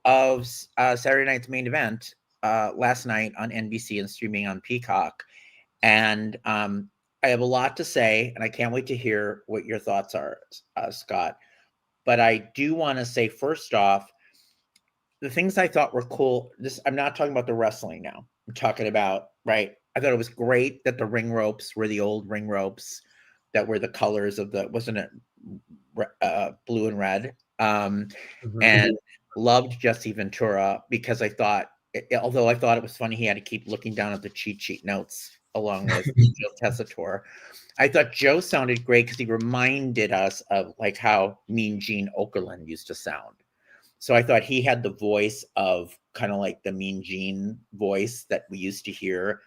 of Saturday night's main event last night on NBC and streaming on Peacock. And I have a lot to say, and I can't wait to hear what your thoughts are, Scott. But I do want to say, first off, the things I thought were cool. I'm not talking about the wrestling now. I'm talking about, right? I thought it was great that the ring ropes were the old ring ropes that were the colors of wasn't it blue and red? And loved Jesse Ventura because I thought, although I thought it was funny, he had to keep looking down at the cheat sheet notes along with Joe Tessitore. I thought Joe sounded great because he reminded us of like how Mean Gene Okerlund used to sound. So I thought he had the voice of kind of like the Mean Gene voice that we used to hear.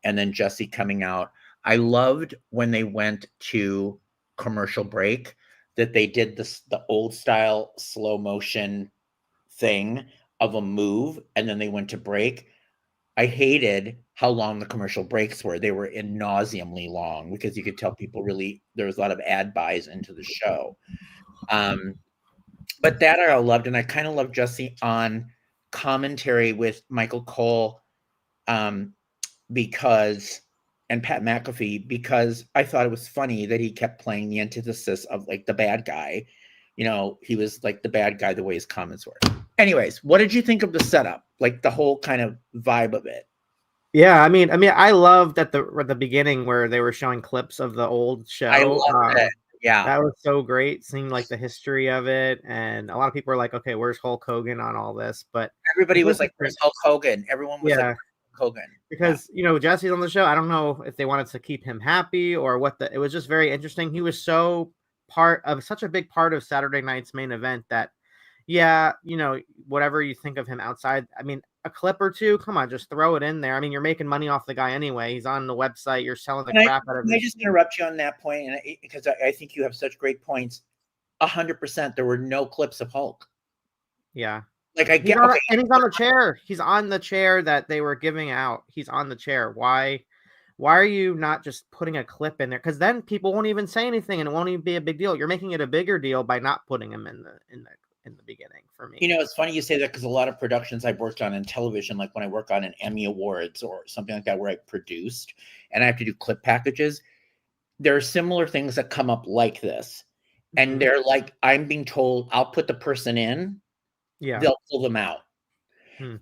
And then Jesse coming out. I loved when they went to commercial break that they did the old style slow motion thing of a move, and then they went to break. I hated how long the commercial breaks were. They were nauseumly long because you could tell people really, there was a lot of ad buys into the show. But that I loved, and I kind of loved Jesse on commentary with Michael Cole because, and Pat McAfee, because I thought it was funny that he kept playing the antithesis of like the bad guy. You know, he was like the bad guy the way his comments were. Anyways, what did you think of the setup? Like the whole kind of vibe of it? Yeah, I mean, I loved at the beginning where they were showing clips of the old show. I loved it. Yeah, that was so great, seeing like the history of it, and a lot of people were like, "Okay, where's Hulk Hogan on all this?" But everybody was like, "Where's Hulk Hogan?" Everyone was like, Hulk Hogan, because you know Jesse's on the show. I don't know if they wanted to keep him happy or what. It was just very interesting. He was such a big part of Saturday night's main event that, yeah, you know, whatever you think of him outside, I mean, a clip or two, come on, just throw it in there. I mean, you're making money off the guy anyway. He's on the website. You're selling the crap out of him. I just interrupt you on that point, and because I think you have such great points. 100%, there were no clips of Hulk. Yeah, like I get, and he's on the chair. He's on the chair that they were giving out. He's on the chair. Why are you not just putting a clip in there? Because then people won't even say anything, and it won't even be a big deal. You're making it a bigger deal by not putting him in the beginning for me. You know, it's funny you say that because a lot of productions I've worked on in television, like when I work on an Emmy Awards or something like that, where I produced and I have to do clip packages, there are similar things that come up like this. And they're like, I'm being told I'll put the person in, they'll pull them out.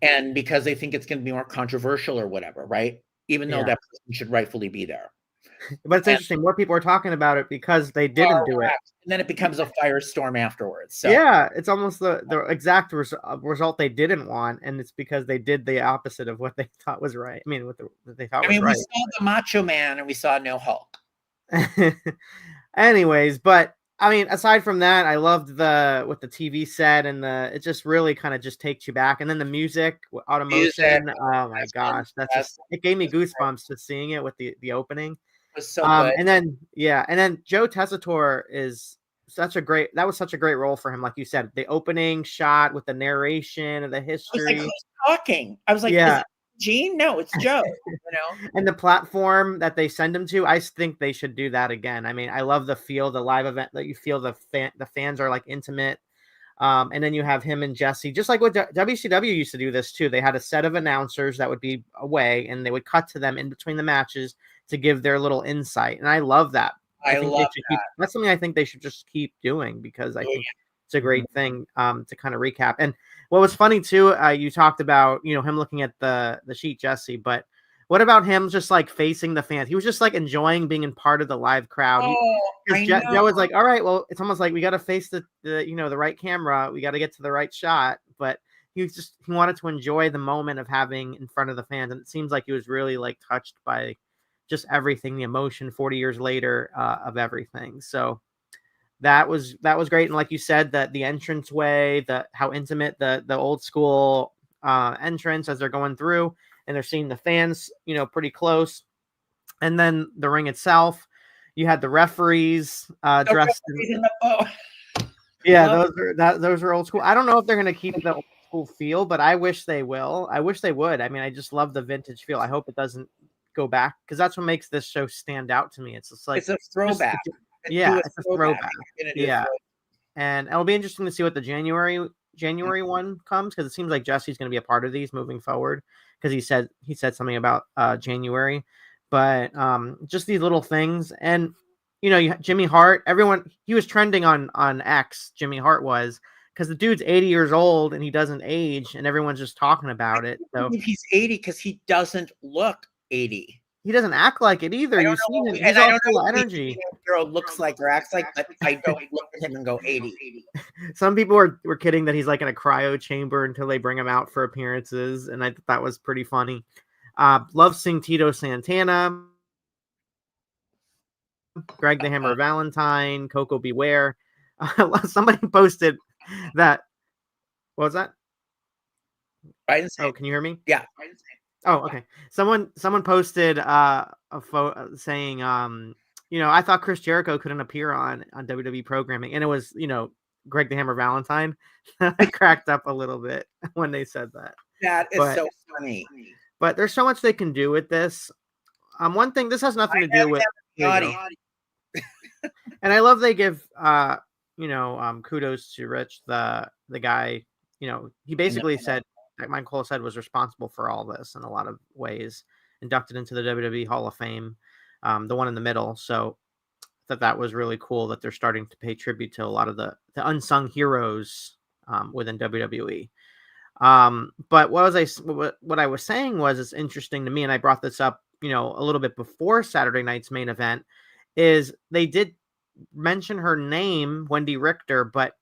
And because they think it's going to be more controversial or whatever, right? Even though that person should rightfully be there. But it's interesting. More people are talking about it because they didn't do it. And then it becomes a firestorm afterwards. So. Yeah, it's almost the exact result they didn't want. And it's because they did the opposite of what they thought was right. I mean, what they thought was right. We saw the Macho Man and we saw no Hulk. Anyways, but I mean, aside from that, I loved with the TV set and it just really kind of just takes you back. And then the music, Automotion. Oh my gosh, it gave me goosebumps just seeing it with the opening. Was so good. And then Joe Tessitore that was such a great role for him. Like you said, the opening shot with the narration of the history. I was like, who's talking? I was like, is it Gene? No, it's Joe. You know, and the platform that they send him to, I think they should do that again. I mean, I love the live event that you feel the fans are like intimate. And then you have him and Jesse, just like what WCW used to do this too. They had a set of announcers that would be away and they would cut to them in between the matches to give their little insight. And I love that. I love that. That's something I think they should just keep doing because I think it's a great thing to kind of recap. And what was funny too, you talked about, you know, him looking at the sheet, Jesse, but what about him just like facing the fans? He was just like enjoying being in part of the live crowd. Joe was like, all right, well, it's almost like we got to face the right camera. We got to get to the right shot. But he wanted to enjoy the moment of having in front of the fans. And it seems like he was really like touched by just everything, the emotion 40 years later of everything. So that was great. And like you said, that the entranceway, how intimate the old school entrance as they're going through and they're seeing the fans, you know, pretty close. And then the ring itself, you had the referees dressed in the boat. Yeah, those are old school. I don't know if they're going to keep the old school feel, but I wish they will. I wish they would. I mean, I just love the vintage feel. I hope it doesn't go back because that's what makes this show stand out to me. It's just like it's a throwback. It's a throwback. Yeah, and it'll be interesting to see what the January January one comes, because it seems like Jesse's going to be a part of these moving forward, because he said something about January. But just these little things. And Jimmy Hart, he was trending on X. Jimmy Hart was, because the dude's 80 years old and he doesn't age, and everyone's just talking about it. So he's 80 because he doesn't look 80. He doesn't act like it either. You see him, he's all full of energy. Girl looks like or acts like, but I don't look at him and go 80. Some people were kidding that he's like in a cryo chamber until they bring him out for appearances, and I thought that was pretty funny. Love seeing Tito Santana, Greg the Hammer Valentine, Coco Beware. Somebody posted that. What was that? I didn't say. Oh, can you hear me? Yeah. I didn't say. Oh, okay. Someone posted a photo saying, I thought Chris Jericho couldn't appear on WWE programming, and it was, Greg the Hammer Valentine. I cracked up a little bit when they said that. That is so funny. But there's so much they can do with this. One thing, this has nothing to do with and I love they give kudos to Rich, the guy. He basically said that Mike Cole said was responsible for all this in a lot of ways, inducted into the WWE Hall of Fame, the one in the middle. So that was really cool that they're starting to pay tribute to a lot of the unsung heroes within WWE. But what I was saying was, it's interesting to me, and I brought this up, a little bit before Saturday night's main event, is they did mention her name, Wendy Richter, but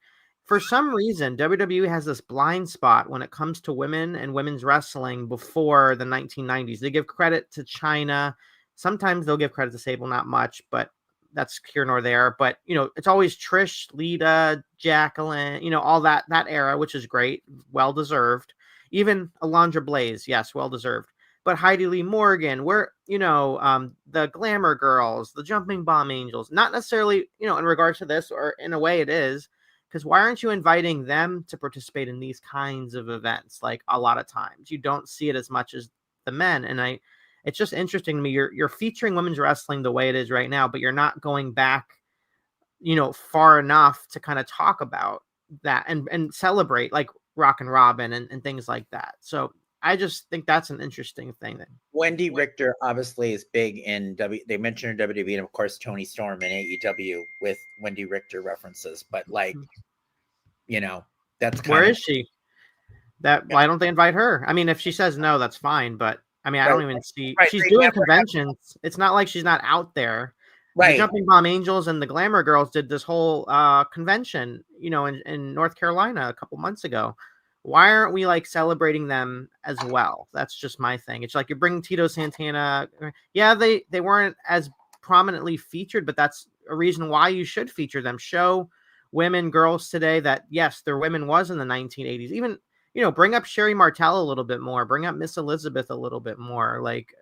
for some reason, WWE has this blind spot when it comes to women and women's wrestling before the 1990s. They give credit to Chyna. Sometimes they'll give credit to Sable, not much, but that's here nor there. But, it's always Trish, Lita, Jacqueline, all that era, which is great. Well-deserved. Even Alundra Blaze, yes, well-deserved. But Heidi Lee Morgan, the Glamour Girls, the Jumping Bomb Angels, not necessarily, in regards to this, or in a way it is, because why aren't you inviting them to participate in these kinds of events? Like, a lot of times you don't see it as much as the men. And it's just interesting to me. You're featuring women's wrestling the way it is right now, but you're not going back, far enough to kind of talk about that and celebrate like Rockin' Robin and things like that. So I just think that's an interesting thing. Wendy Richter obviously is big in they mentioned her WWE, and of course Tony Storm in AEW with Wendy Richter references. But that's where is she? Why don't they invite her? I mean, if she says no, that's fine. But I mean, I don't even see she's doing conventions. It's not like she's not out there. Right. The Jumping Bomb Angels and the Glamour Girls did this whole convention, in North Carolina a couple months ago. Why aren't we like celebrating them as well? That's just my thing. It's like you're bringing Tito Santana. Yeah, they weren't as prominently featured, but that's a reason why you should feature them. Show women, girls today that, yes, their women was in the 1980s. Even, bring up Sherry Martel a little bit more. Bring up Miss Elizabeth a little bit more. Like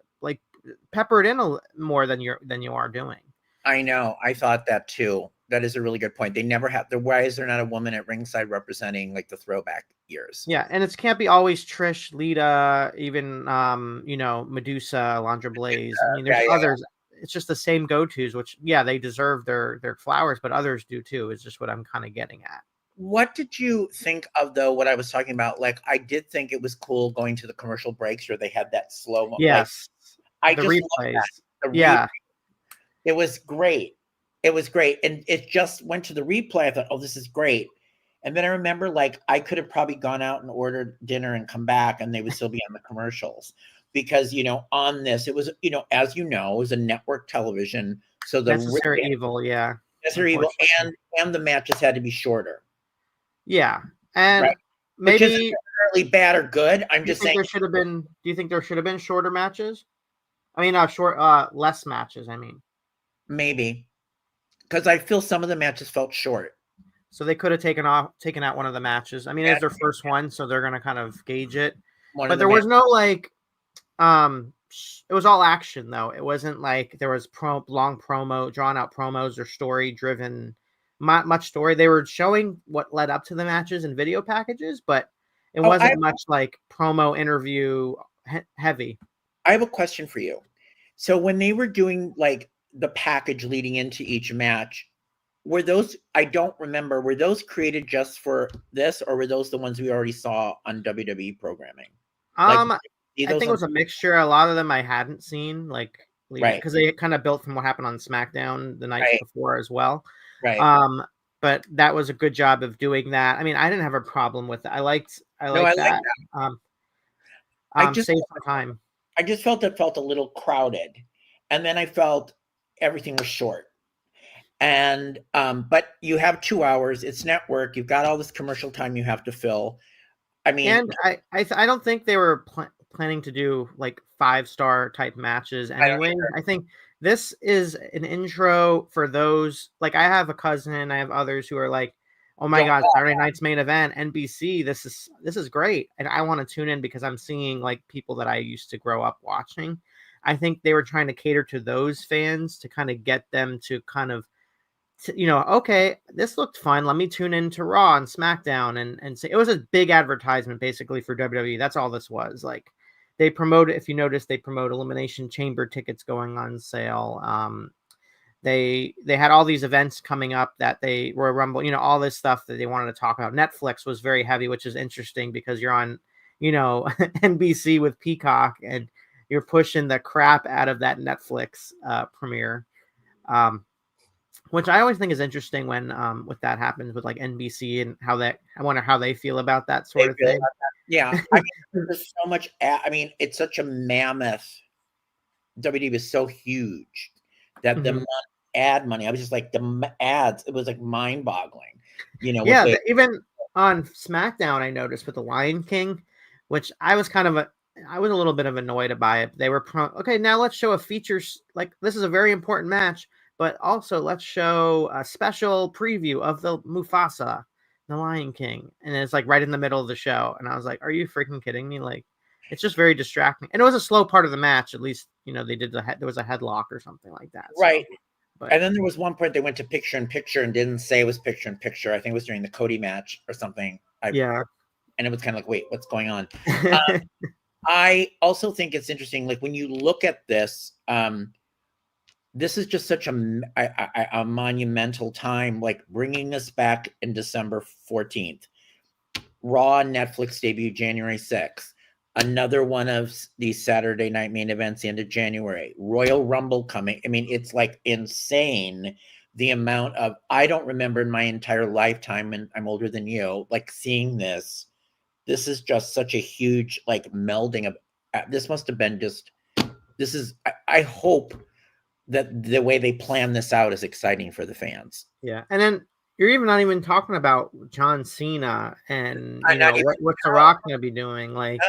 pepper it in more than you are doing. I know. I thought that too. That is a really good point. They never have. Why is there not a woman at ringside representing like the throwback years? Yeah, and it can't be always Trish, Lita, even Medusa, Alundra Blaze. I mean, there's others. Yeah. It's just the same go-tos, which they deserve their flowers, but others do too. Is just what I'm kind of getting at. What did you think of though? What I was talking about, like I did think it was cool going to the commercial breaks where they had that slow mo. Yes, I just replays. Replay. It was great. It was great. And it just went to the replay. I thought, oh, this is great. And then I remember like I could have probably gone out and ordered dinner and come back and they would still be on the commercials because, on this, it was, as it was a network television. So the Necessary Evil. Yeah. Necessary Evil. And the matches had to be shorter. Yeah. And maybe which isn't necessarily bad or good. I'm just saying do you think there should have been shorter matches? I mean, less matches. I mean, maybe. Because I feel some of the matches felt short. So they could have taken out one of the matches. I mean, it's their first one, so they're going to kind of gauge it. But there was no like, it was all action though. It wasn't like there was long promo, drawn out promos or story driven, much story. They were showing what led up to the matches and video packages, but it wasn't much like promo interview heavy. I have a question for you. So when they were doing like the package leading into each match, were those, I don't remember, were those created just for this, or were those the ones we already saw on WWE programming? Like, I think it was a mixture. A lot of them I hadn't seen, like, right, because they kind of built from what happened on SmackDown the nights right, before as well. right. But that was a good job of doing that. I mean, I didn't have a problem with it. I liked No, I like that. that. I just, Save some time. I just felt it felt a little crowded, and then I felt everything was short. And but you have 2 hours. It's network. You've got all this commercial time you have to fill. I mean, And I don't think they were planning to do like 5-star type matches anyway. I think this is an intro for those. Like, I have a cousin, I have others who are like, "Oh my God, Saturday night's main event, NBC. This is great," and I want to tune in because I'm seeing like people that I used to grow up watching. I think they were trying to cater to those fans to kind of get them to kind of, okay, this looked fun. Let me tune into Raw and SmackDown and say it was a big advertisement basically for WWE. That's all this was. Like, they promoted, if you notice, they promote Elimination Chamber tickets going on sale. They had all these events coming up that they were Rumble, all this stuff that they wanted to talk about. Netflix was very heavy, which is interesting because you're on, NBC with Peacock and you're pushing the crap out of that Netflix premiere. Which I always think is interesting when with that happens with like NBC and I wonder how they feel about that sort of thing. Yeah, I mean, there's so much. I mean, it's such a mammoth. WWE is so huge that the ad money. I was just like the ads. It was like mind boggling. Yeah, even on SmackDown, I noticed with the Lion King, which I was a little bit of annoyed by it. They were okay. Now let's show a features, like this is a very important match. But also, let's show a special preview of the Mufasa, the Lion King. And it's like right in the middle of the show. And I was like, are you freaking kidding me? Like, it's just very distracting. And it was a slow part of the match. At least, they did there was a headlock or something like that. Right. So, but, and then there was one point they went to picture in picture and didn't say it was picture in picture. I think it was during the Cody match or something. Yeah. And it was kind of like, wait, what's going on? I also think it's interesting. Like, when you look at this, this is just such a monumental time, like bringing us back in December 14th. Raw Netflix debut January 6th. Another one of these Saturday night main events the end of January. Royal Rumble coming. I mean, it's like insane the amount of, I don't remember in my entire lifetime, and I'm older than you, like seeing this. This is just such a huge like melding of, this must have been just, this is, I hope that the way they plan this out is exciting for the fans. Yeah. And then you're even not even talking about John Cena and what's The Rock going to be doing, like,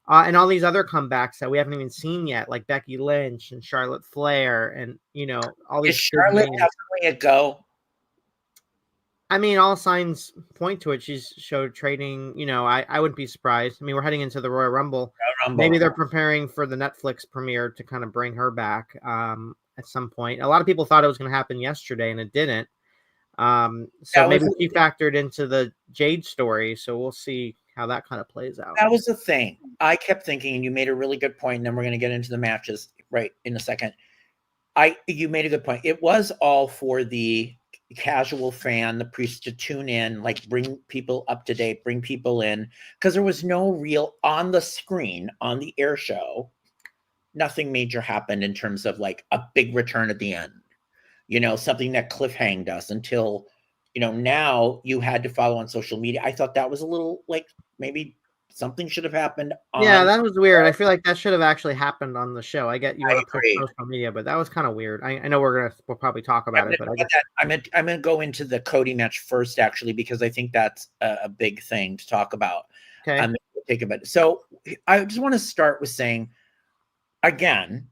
and all these other comebacks that we haven't even seen yet, like Becky Lynch and Charlotte Flair, and all these. Is Charlotte having a go? I mean, all signs point to it. She's showed trading. I wouldn't be surprised. I mean, we're heading into the Royal Rumble. Maybe they're preparing for the Netflix premiere to kind of bring her back at some point. A lot of people thought it was going to happen yesterday, and it didn't. So maybe she factored into the Jade story. So we'll see how that kind of plays out. That was the thing. I kept thinking, and you made a really good point, and then we're going to get into the matches right in a second. You made a good point. It was all for the casual fan, the priest, to tune in, like bring people up to date, bring people in, because there was no real on the screen, on the air show, nothing major happened in terms of like a big return at the end, something that cliffhanged us until, now you had to follow on social media. I thought that was a little like maybe something should have happened. Yeah, that was weird. I feel like that should have actually happened on the show. I get you want to push social media, but that was kind of weird. I know we'll probably talk about it, but I'm gonna go into the Cody match first, actually, because I think that's a big thing to talk about. Okay. I'm gonna take a bit. So I just want to start with saying, again,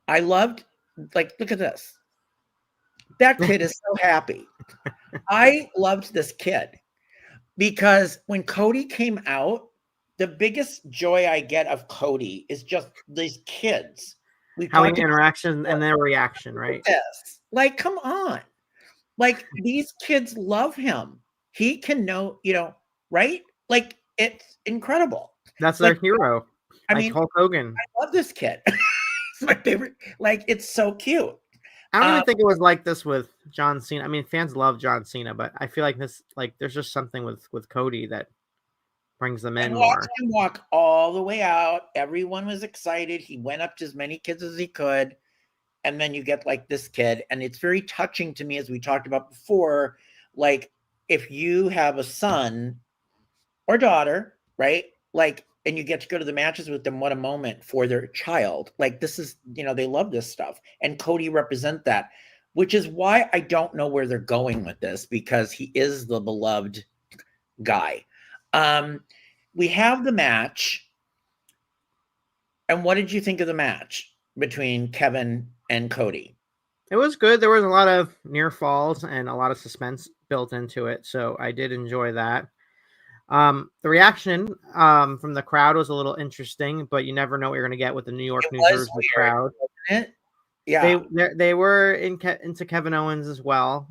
I loved, like, look at this. That kid is so happy. I loved this kid. Because when Cody came out, the biggest joy I get of Cody is just these kids. Having interaction and their reaction, right? Yes. Like, come on. Like, these kids love him. He can right? Like, it's incredible. That's their hero. I mean, Hulk Hogan. I love this kid. It's my favorite. Like, it's so cute. I don't even think it was like this with John Cena. I mean, fans love John Cena, but I feel like this, like, there's just something with Cody that brings them in And more. watching him walk all the way out, everyone was excited. He went up to as many kids as he could. And then you get like this kid. And it's very touching to me, as we talked about before. Like, if you have a son or daughter, right? Like, and you get to go to the matches with them, what a moment for their child. Like, this is, they love this stuff. And Cody represent that, which is why I don't know where they're going with this, because he is the beloved guy. We have the match. And what did you think of the match between Kevin and Cody? It was good. There was a lot of near falls and a lot of suspense built into it. So I did enjoy that. The reaction from the crowd was a little interesting, but you never know what you're going to get with the New York, New Jersey crowd. Wasn't it? Yeah, they were into Kevin Owens as well.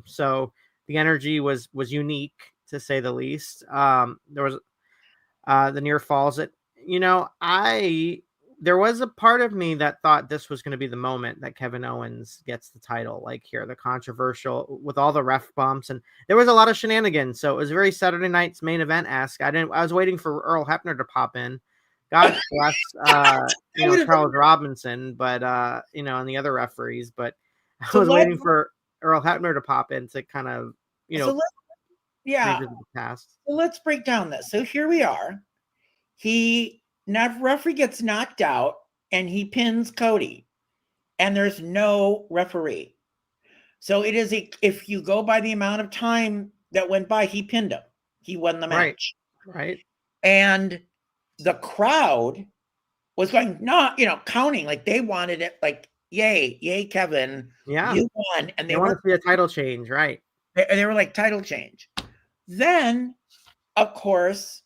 So the energy was unique, to say the least. There was the near falls. There was a part of me that thought this was going to be the moment that Kevin Owens gets the title, like here, the controversial with all the ref bumps, and there was a lot of shenanigans. So it was very Saturday Night's Main Event-esque. I was waiting for Earl Hebner to pop in. God bless, Charles Robinson, but and the other referees. But I was waiting for Earl Hebner to pop in to kind of, revisit the past. So let's break down this. So here we are. Referee gets knocked out and he pins Cody, and there's no referee. So it is if you go by the amount of time that went by, he pinned him. He won the match. Right. And the crowd was going, counting, like they wanted it, like, yay, Kevin. Yeah. You won. And they want to see a title change, right? They were like, title change. Then, of course,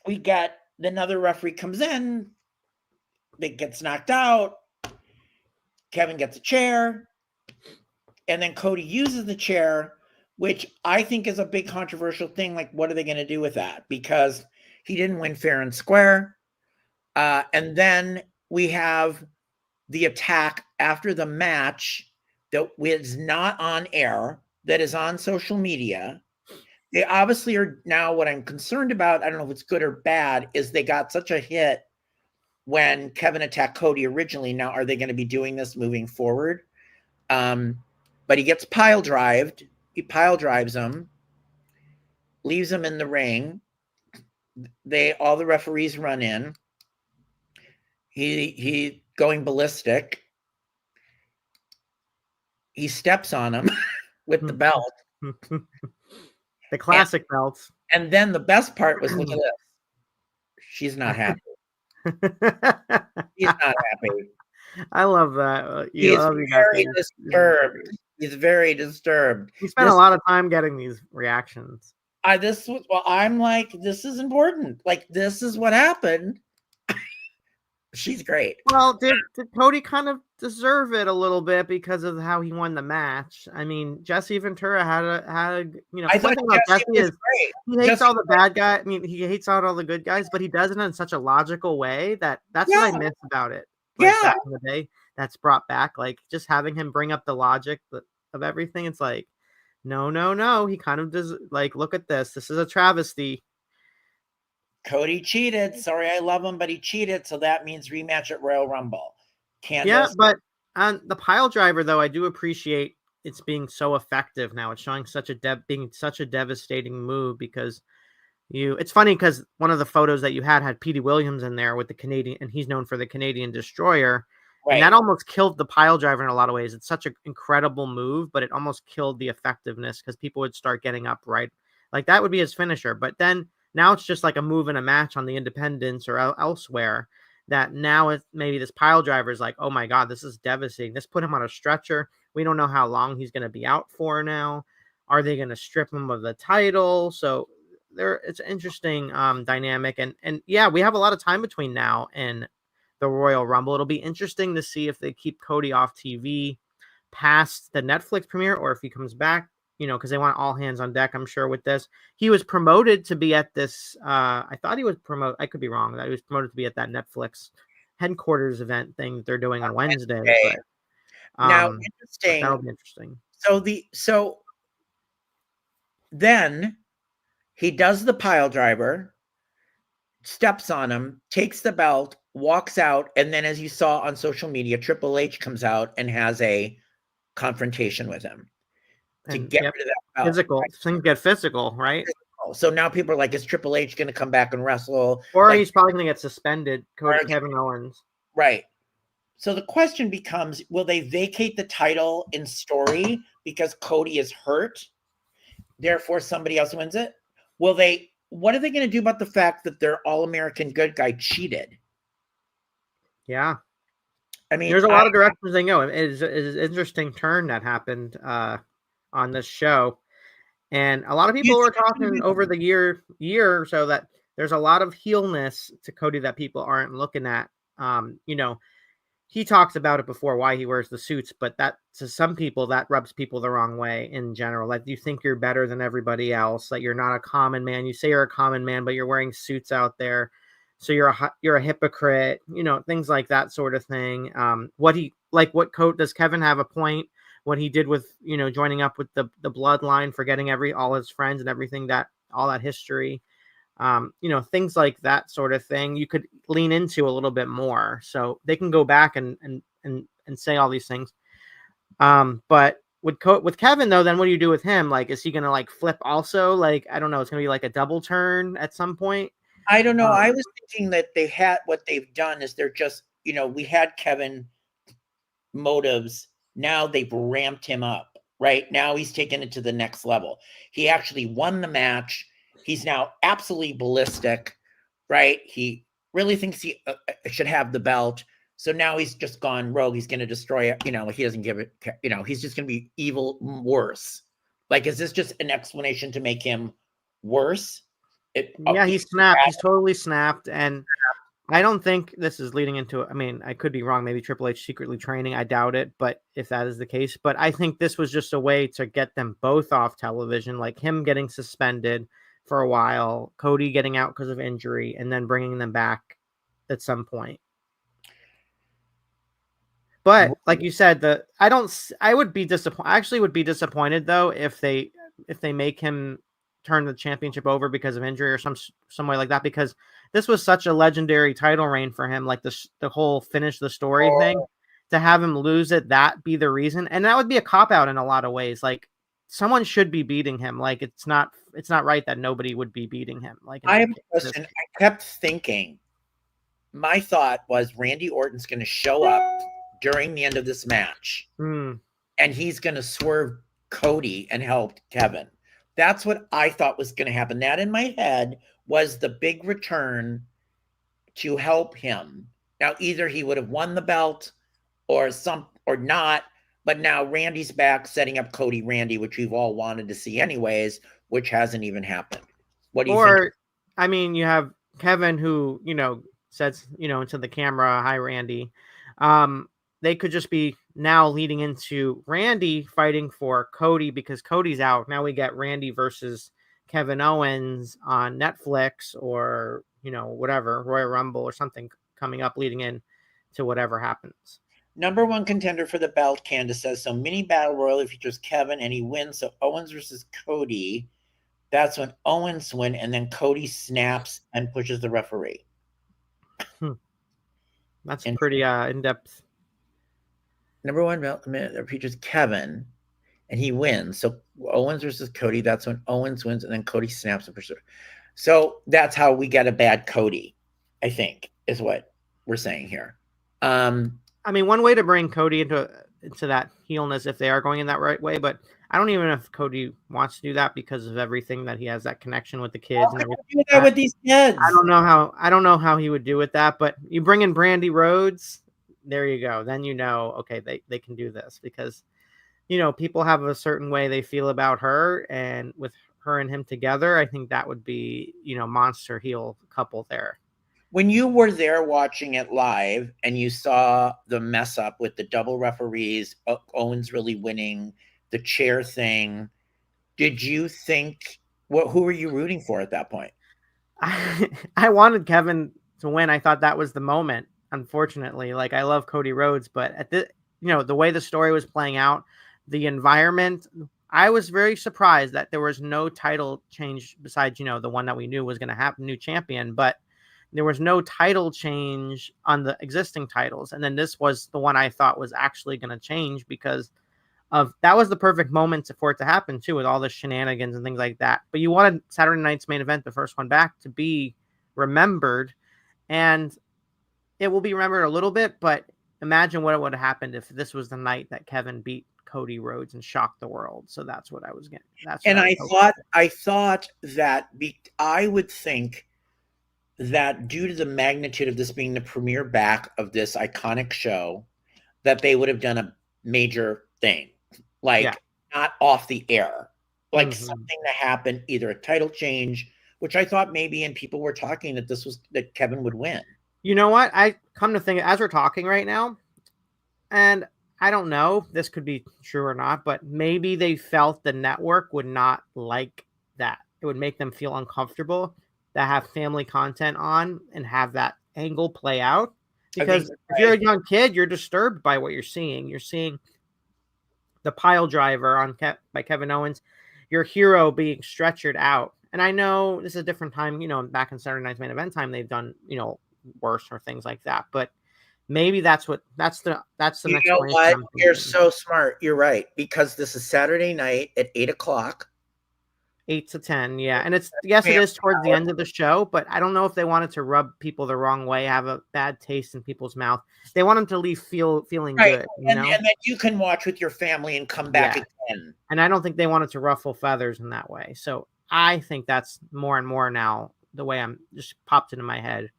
we get another referee comes in, that gets knocked out. Kevin gets a chair, and then Cody uses the chair, which I think is a big controversial thing. Like, what are they going to do with that? Because he didn't win fair and square. And then we have the attack after the match that is not on air, that is on social media. They obviously are now, what I'm concerned about, I don't know if it's good or bad, is they got such a hit when Kevin attacked Cody originally. Now, are they going to be doing this moving forward? But he gets pile drived. He pile drives him, leaves him in the ring. All the referees run in. He going ballistic. He steps on him with the belt. The classic belts. And then the best part was, look at this. She's not happy. He's not happy. I love that. He's very disturbed. He's very disturbed. He spent a lot of time getting these reactions. I'm like, this is important. Like, this is what happened. She's great. Well, did Cody kind of deserve it a little bit because of how he won the match? I mean, Jesse Ventura had a I thought Jesse was great. He hates all the bad guys. I mean, he hates all the good guys, but he does it in such a logical way that's what I miss about it. Like, back in the day, that's brought back, like, just having him bring up the logic of everything. It's like, no. He kind of does, like, look at this. This is a travesty. Cody cheated. Sorry, I love him, but he cheated. So that means rematch at Royal Rumble. But on the pile driver, though, I do appreciate it's being so effective now. It's showing being such a devastating move, because it's funny because one of the photos that you had Petey Williams in there with the Canadian, and he's known for the Canadian Destroyer. Right. And that almost killed the pile driver in a lot of ways. It's such an incredible move, but it almost killed the effectiveness because people would start getting up, right? Like, that would be his finisher. But then now it's just like a move in a match on the independents or elsewhere, that now maybe this pile driver is like, oh my God, this is devastating. This put him on a stretcher. We don't know how long he's going to be out for now. Are they going to strip him of the title? So it's an interesting dynamic. And yeah, we have a lot of time between now and the Royal Rumble. It'll be interesting to see if they keep Cody off TV past the Netflix premiere, or if he comes back, because they want all hands on deck, I'm sure, with this. He was promoted to be at this, I thought he was promoted, I could be wrong, that he was promoted to be at that Netflix headquarters event thing that they're doing on Wednesday. Now, That'll be interesting. So then he does the pile driver, steps on him, takes the belt, walks out, and then, as you saw on social media, Triple H comes out and has a confrontation with him to get rid of that belt. Physical. Things get physical, right? So now people are like, is Triple H going to come back and wrestle? Or he's probably going to get suspended, Kevin Owens. Right. So the question becomes, will they vacate the title in story because Cody is hurt? Therefore, somebody else wins it? What are they going to do about the fact that their All-American good guy cheated? Yeah. I mean, there's a lot of directions they go. It is an interesting turn that happened on this show. And a lot of people were talking over the year or so that there's a lot of heelness to Cody that people aren't looking at. He talks about it before, why he wears the suits, but that to some people that rubs people the wrong way in general. Like, you think you're better than everybody else, that you're not a common man. You say you're a common man, but you're wearing suits out there, so you're a hypocrite. Things like that sort of thing. Does Kevin have a point? What he did with joining up with the bloodline, forgetting all his friends and everything, all that history. Things like that sort of thing you could lean into a little bit more, so they can go back and say all these things. But with Kevin though, then what do you do with him? Like, is he gonna like flip also? Like, I don't know. It's gonna be like a double turn at some point. I don't know. I was thinking that what they've done is they're just, we had Kevin motives. Now they've ramped him up. Right now he's taken it to the next level. He actually won the match. He's now absolutely ballistic, right? He really thinks he should have the belt. So now he's just gone rogue. He's going to destroy it. He doesn't give it, he's just going to be evil worse. Like, is this just an explanation to make him worse? He snapped. He's totally snapped. And I don't think this is leading into it. I mean, I could be wrong. Maybe Triple H secretly training. I doubt it. But if that is the case, but I think this was just a way to get them both off television, like him getting suspended for a while, Cody getting out because of injury, and then bringing them back at some point. But like you said, I would be disappointed. I actually would be disappointed though if they make him turn the championship over because of injury or some way like that, because this was such a legendary title reign for him, like the whole finish the story thing. To have him lose it, that be the reason, and that would be a cop out in a lot of ways. Like, someone should be beating him. Like, it's not right that nobody would be beating him. Like, I have a question. I kept thinking, my thought was Randy Orton's going to show up during the end of this match, and he's going to swerve Cody and help Kevin. That's what I thought was going to happen. That in my head was the big return to help him. Now, either he would have won the belt or not. But now Randy's back, setting up Cody Randy, which we've all wanted to see anyways, which hasn't even happened. What do you think? I mean, you have Kevin who, says, into the camera, "Hi, Randy." They could just be now leading into Randy fighting for Cody because Cody's out. Now we get Randy versus Kevin Owens on Netflix or, whatever, Royal Rumble or something coming up leading in to whatever happens. Number one contender for the belt, Candace says. So mini battle royal features Kevin and he wins. So Owens versus Cody. That's when Owens win, and then Cody snaps and pushes the referee. That's pretty in-depth. Number one belt features Kevin and he wins. So Owens versus Cody. That's when Owens wins, and then Cody snaps and pushes. So that's how we get a bad Cody, I think, is what we're saying here. I mean, one way to bring Cody into that heelness if they are going in that right way, but I don't even know if Cody wants to do that because of everything that he has, that connection with the kids and everything. Do that with these kids. I don't know how he would do with that, but you bring in Brandy Rhodes, there you go. Then okay, they can do this because people have a certain way they feel about her, and with her and him together, I think that would be monster heel couple there. When you were there watching it live and you saw the mess up with the double referees, Owens really winning, the chair thing, did you think, who were you rooting for at that point? I wanted Kevin to win. I thought that was the moment, unfortunately. Like, I love Cody Rhodes, but the way the story was playing out, the environment, I was very surprised that there was no title change besides, the one that we knew was going to happen, new champion, but there was no title change on the existing titles. And then this was the one I thought was actually going to change because that was the perfect moment for it to happen too, with all the shenanigans and things like that. But you wanted Saturday night's main event, the first one back, to be remembered, and it will be remembered a little bit, but imagine what would have happened if this was the night that Kevin beat Cody Rhodes and shocked the world. So that's what I was getting. I thought that I would think that due to the magnitude of this being the premiere back of this iconic show, that they would have done a major thing, not off the air, something to happen, either a title change, which I thought maybe, and people were talking that Kevin would win. You know what? I come to think, as we're talking right now, and I don't know, this could be true or not, but maybe they felt the network would not like that. It would make them feel uncomfortable to have family content on and have that angle play out. Because if you're a young kid, you're disturbed by what you're seeing. You're seeing the pile driver by Kevin Owens, your hero being stretchered out. And I know this is a different time, back in Saturday Night's Main Event time, they've done, worse or things like that. But maybe that's the next. You know what? You're so smart. You're right, because this is Saturday night at 8:00. 8 to 10, yeah. And it is towards the end of the show, but I don't know if they wanted to rub people the wrong way, have a bad taste in people's mouth. They want them to leave feeling good, and that you can watch with your family and come back again. And I don't think they wanted to ruffle feathers in that way. So I think that's more and more now the way I'm just popped into my head,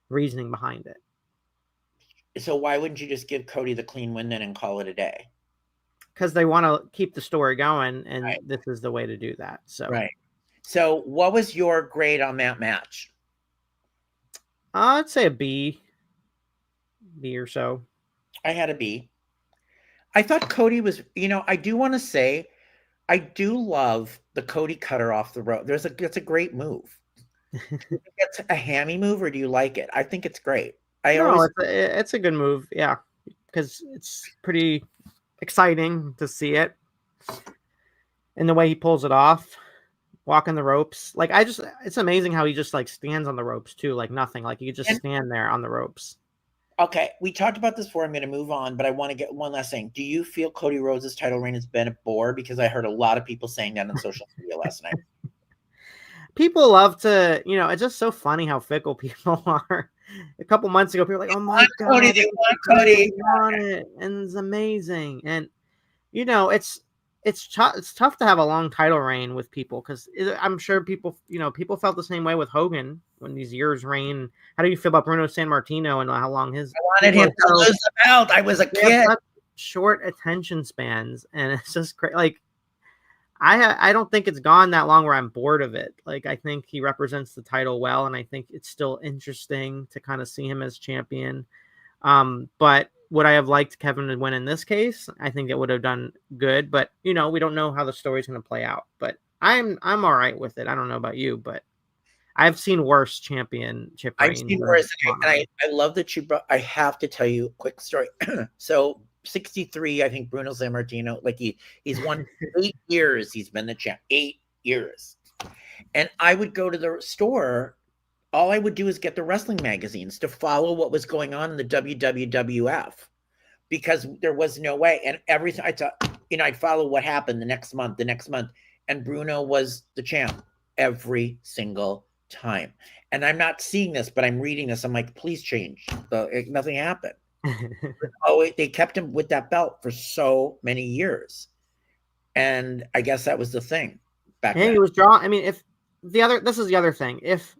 reasoning behind it. So why wouldn't you just give Cody the clean win then and call it a day? Because they want to keep the story going, and this is the way to do that. So what was your grade on that match? I'd say a B or so. I had a B. I thought Cody was, I do want to say, I do love the Cody cutter off the rope. It's a great move. It's a hammy move, or do you like it? I think it's great. It's a good move, yeah, because it's pretty exciting to see it, and the way he pulls it off, walking the ropes. It's amazing how he just stands on the ropes too, like nothing. Like you could just stand there on the ropes. Okay, we talked about this before. I'm going to move on, but I want to get one last thing. Do you feel Cody Rhodes' title reign has been a bore? Because I heard a lot of people saying that on social media last night. People love to, it's just so funny how fickle people are. A couple months ago, people were like, "Oh my God, Cody, they want Cody, on it," and it's amazing. And it's tough to have a long title reign with people, because I'm sure people felt the same way with Hogan when these years reign. How do you feel about Bruno Sammartino and how long his? I wanted him to lose the belt. I was a kid. Short attention spans, and it's just great. I don't think it's gone that long where I'm bored of it. I think he represents the title well, and I think it's still interesting to kind of see him as champion. But would I have liked Kevin to win in this case? I think it would have done good, but we don't know how the story's going to play out. But I'm all right with it. I don't know about you, but I've seen worse championship reigns. I've seen worse, and I love that you brought. I have to tell you a quick story. So 63, I think Bruno Sammartino, he's won 8 years. He's been the champ 8 years, and I would go to the store. All I would do is get the wrestling magazines to follow what was going on in the WWF, because there was no way. And everything I thought, I'd follow what happened the next month, and Bruno was the champ every single time. And I'm not seeing this, but I'm reading this. I'm like, please change. Nothing happened. They kept him with that belt for so many years, and I guess that was the thing back then. He was drawing. I mean, this is the other thing. If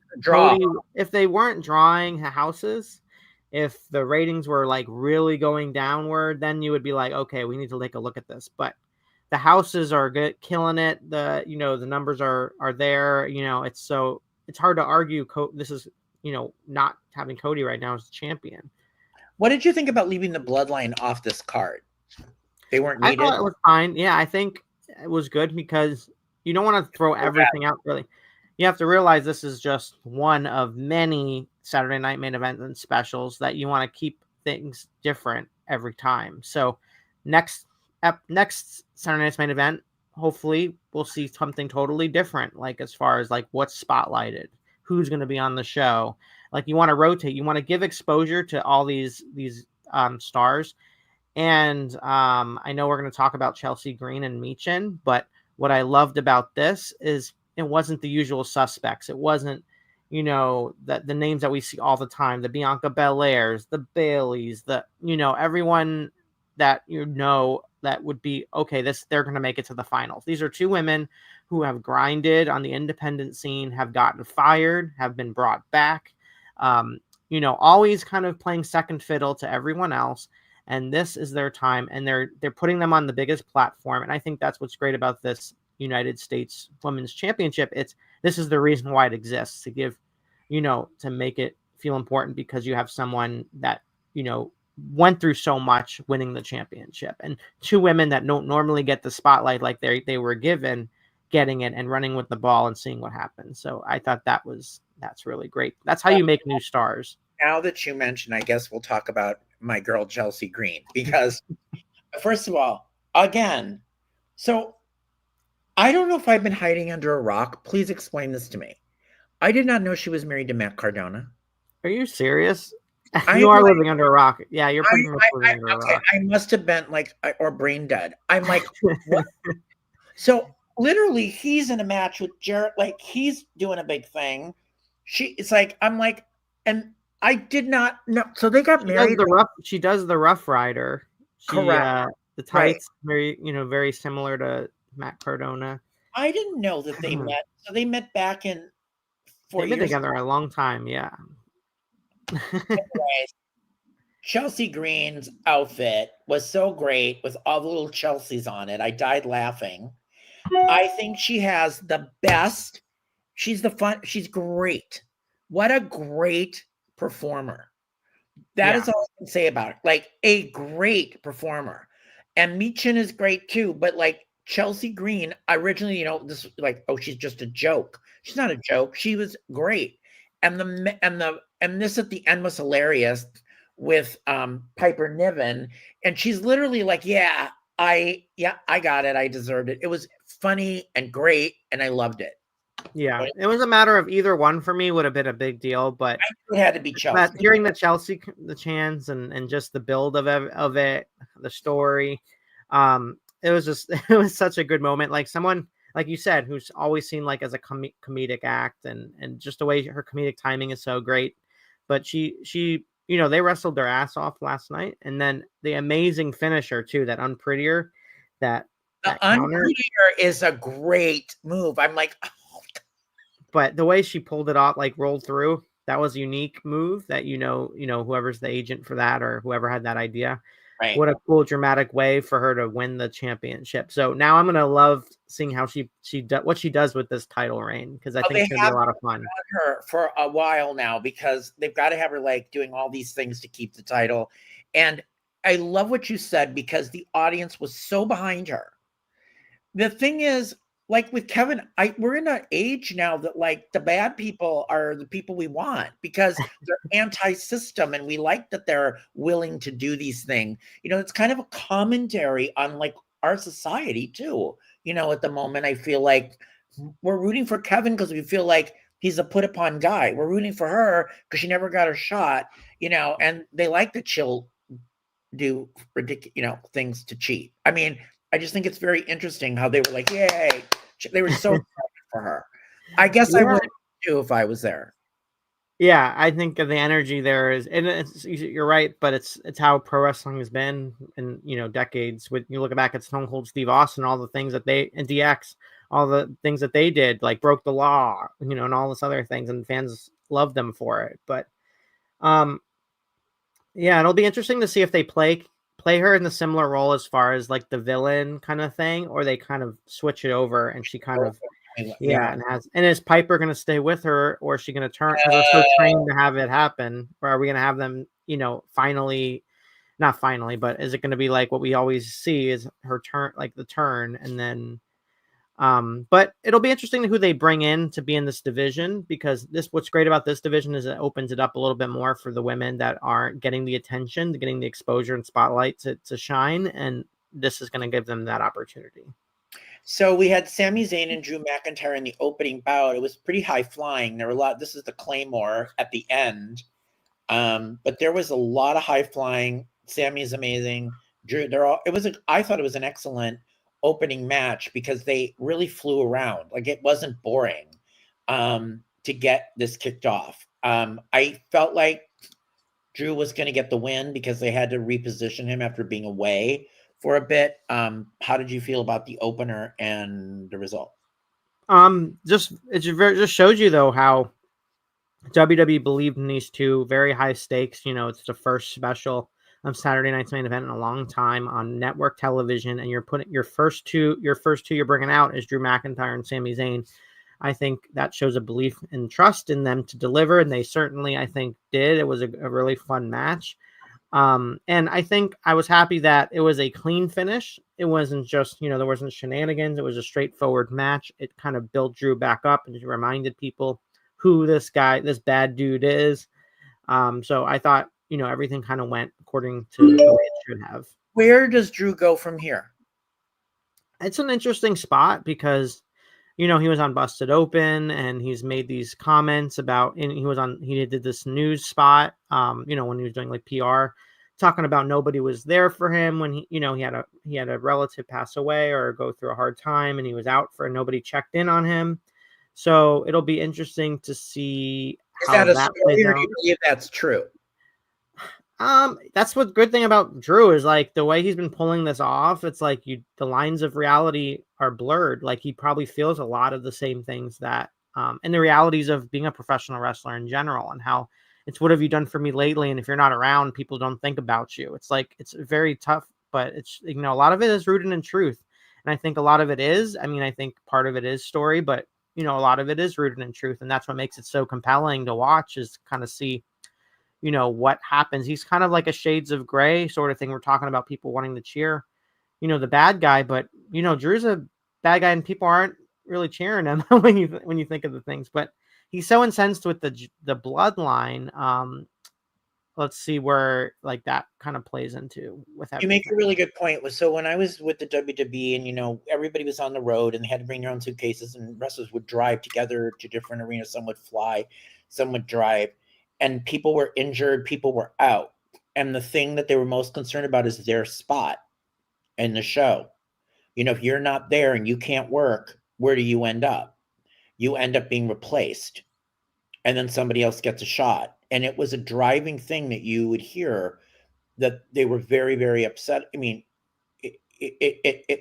they weren't drawing houses, if the ratings were really going downward, then you would be like, okay, we need to take a look at this. But the houses are good, killing it. The numbers are there. It's hard to argue. This is not having Cody right now as the champion. What did you think about leaving the bloodline off this card? They weren't needed. I thought it was fine. Yeah, I think it was good, because you don't want to throw everything out, really. You have to realize this is just one of many Saturday Night Main Events and specials that you want to keep things different every time. So next Saturday night's main event, hopefully we'll see something totally different, like as far as like what's spotlighted, who's going to be on the show. Like you want to rotate, you want to give exposure to all these stars. And I know we're going to talk about Chelsea Green and Michin, but what I loved about this is it wasn't the usual suspects. It wasn't, you know, the names that we see all the time, the Bianca Belairs, the Baileys, the, you know, everyone that, you know, that would be, okay, they're going to make it to the finals. These are two women who have grinded on the independent scene, have gotten fired, have been brought back, you know, always kind of playing second fiddle to everyone else. And this is their time, and they're putting them on the biggest platform. And I think that's what's great about this United States Women's Championship. This is the reason why it exists, to give, you know, to make it feel important, because you have someone that, you know, went through so much winning the championship, and two women that don't normally get the spotlight like they were given, getting it and running with the ball and seeing what happens. So I thought that's really great. That's how you make new stars. Now that you mention, I guess we'll talk about my girl Chelsea Green, because first of all, again, so I don't know if I've been hiding under a rock. Please explain this to me. I did not know she was married to Matt Cardona. Are you serious? You are living under a rock. Yeah, you're pretty much living under a rock. I must have been like, or brain dead. I'm like, what? So literally, he's in a match with Jarrett. Like, he's doing a big thing. It's like, I'm like, and I did not know. So they got married. She does the Rough Rider. Correct. The tights, right. very similar to Matt Cardona. I didn't know that they met. So they met back in 4 years. They've been together a long time. Yeah. Anyways, Chelsea Green's outfit was so great with all the little Chelseas on it. I died laughing. I think she has the best. She's great. What a great performer. That is all I can say about it. Like, a great performer. And Michin is great too, but like Chelsea Green, originally, you know, this was like, oh, she's just a joke. She's not a joke. She was great. And this at the end was hilarious with Piper Niven. And she's literally like, I got it. I deserved it. It was funny and great, and I loved it. Yeah, it was a matter of either one for me would have been a big deal, but it had to be Chelsea. But hearing the chants and just the build of it, the story, it was such a good moment. Like someone, like you said, who's always seen like as a comedic act, and just the way her comedic timing is so great. But she, you know, they wrestled their ass off last night, and then the amazing finisher too, that Unprettier, the Unprettier is a great move. I'm like, oh. But the way she pulled it off, like rolled through, that was a unique move. That you know, whoever's the agent for that or whoever had that idea, right? What a cool dramatic way for her to win the championship. So now I'm gonna love seeing how what she does with this title reign, because I think it's gonna be a lot of fun. Her for a while now, because they've got to have her like doing all these things to keep the title. And I love what you said, because the audience was so behind her. The thing is, like with Kevin, we're in an age now that like the bad people are the people we want, because they're anti-system, and we like that they're willing to do these things. You know, it's kind of a commentary on like our society too. You know, at the moment, I feel like we're rooting for Kevin because we feel like he's a put upon guy. We're rooting for her because she never got her shot, you know, and they like that she'll do ridiculous, you know, things to cheat. I mean, I just think it's very interesting how they were like, yay. They were so excited for her. I guess I would too if I was there. Yeah, I think the energy there is, and you're right, but it's how pro wrestling has been in, you know, decades. With you look back at Stone Cold Steve Austin, all the things that and DX, all the things that they did, like broke the law, you know, and all this other things, and fans loved them for it. But yeah, it'll be interesting to see if they play her in the similar role as far as like the villain kind of thing, or they kind of switch it over and she kind of and is Piper going to stay with her, or is she going to turn, because they're so trained to have it happen, or are we going to have them, you know, not finally, but is it going to be like what we always see is her turn, like the turn, and then but it'll be interesting who they bring in to be in this division, because what's great about this division is it opens it up a little bit more for the women that aren't getting the attention, getting the exposure and spotlight to shine. And this is going to give them that opportunity. So we had Sami Zayn and Drew McIntyre in the opening bout. It was pretty high flying. There were a lot. This is the Claymore at the end, but there was a lot of high flying. Sami is amazing. Drew, I thought it was an excellent opening match because they really flew around. Like, it wasn't boring to get this kicked off. I felt like Drew was going to get the win because they had to reposition him after being away for a bit. How did you feel about the opener and the result? It just shows you though how WWE believed in these two. Very high stakes. It's the first special of Saturday Night's Main Event in a long time on network television, and you're putting your first two you're bringing out is Drew McIntyre and Sami Zayn. I think that shows a belief and trust in them to deliver, and they certainly, I think, did. It was a really fun match. And I think I was happy that it was a clean finish. It wasn't just, there wasn't shenanigans. It was a straightforward match. It kind of built Drew back up and reminded people who this bad dude is. So I thought, everything kind of went according to the way it should have. Where does Drew go from here? It's an interesting spot because, he was on Busted Open and he's made these comments about, and he did this news spot, when he was doing like PR, talking about nobody was there for him when he had a relative pass away or go through a hard time and he was out and nobody checked in on him. So it'll be interesting to see how that plays out. Do you believe that's true? That's what good thing about Drew is, like, the way he's been pulling this off. It's like the lines of reality are blurred. Like, he probably feels a lot of the same things that, and the realities of being a professional wrestler in general, and how it's, what have you done for me lately? And if you're not around, people don't think about you. It's like, it's very tough, but it's, a lot of it is rooted in truth. And I think a lot of it is, I think part of it is story, but a lot of it is rooted in truth. And that's what makes it so compelling to watch, is kind of see, what happens. He's kind of like a Shades of Grey sort of thing. We're talking about people wanting to cheer, the bad guy, but Drew's a bad guy and people aren't really cheering him when you think of the things. But he's so incensed with the bloodline. Let's see where like that kind of plays into with everything. You make a really good point. So when I was with the WWE and everybody was on the road and they had to bring their own suitcases and wrestlers would drive together to different arenas. Some would fly, some would drive. And people were injured, people were out. And the thing that they were most concerned about is their spot in the show. If you're not there and you can't work, where do you end up? You end up being replaced. And then somebody else gets a shot. And it was a driving thing that you would hear, that they were very, very upset.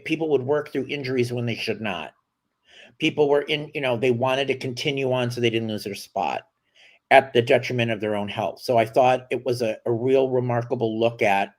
People would work through injuries when they should not. People were they wanted to continue on so they didn't lose their spot, at the detriment of their own health. So I thought it was a real remarkable look at.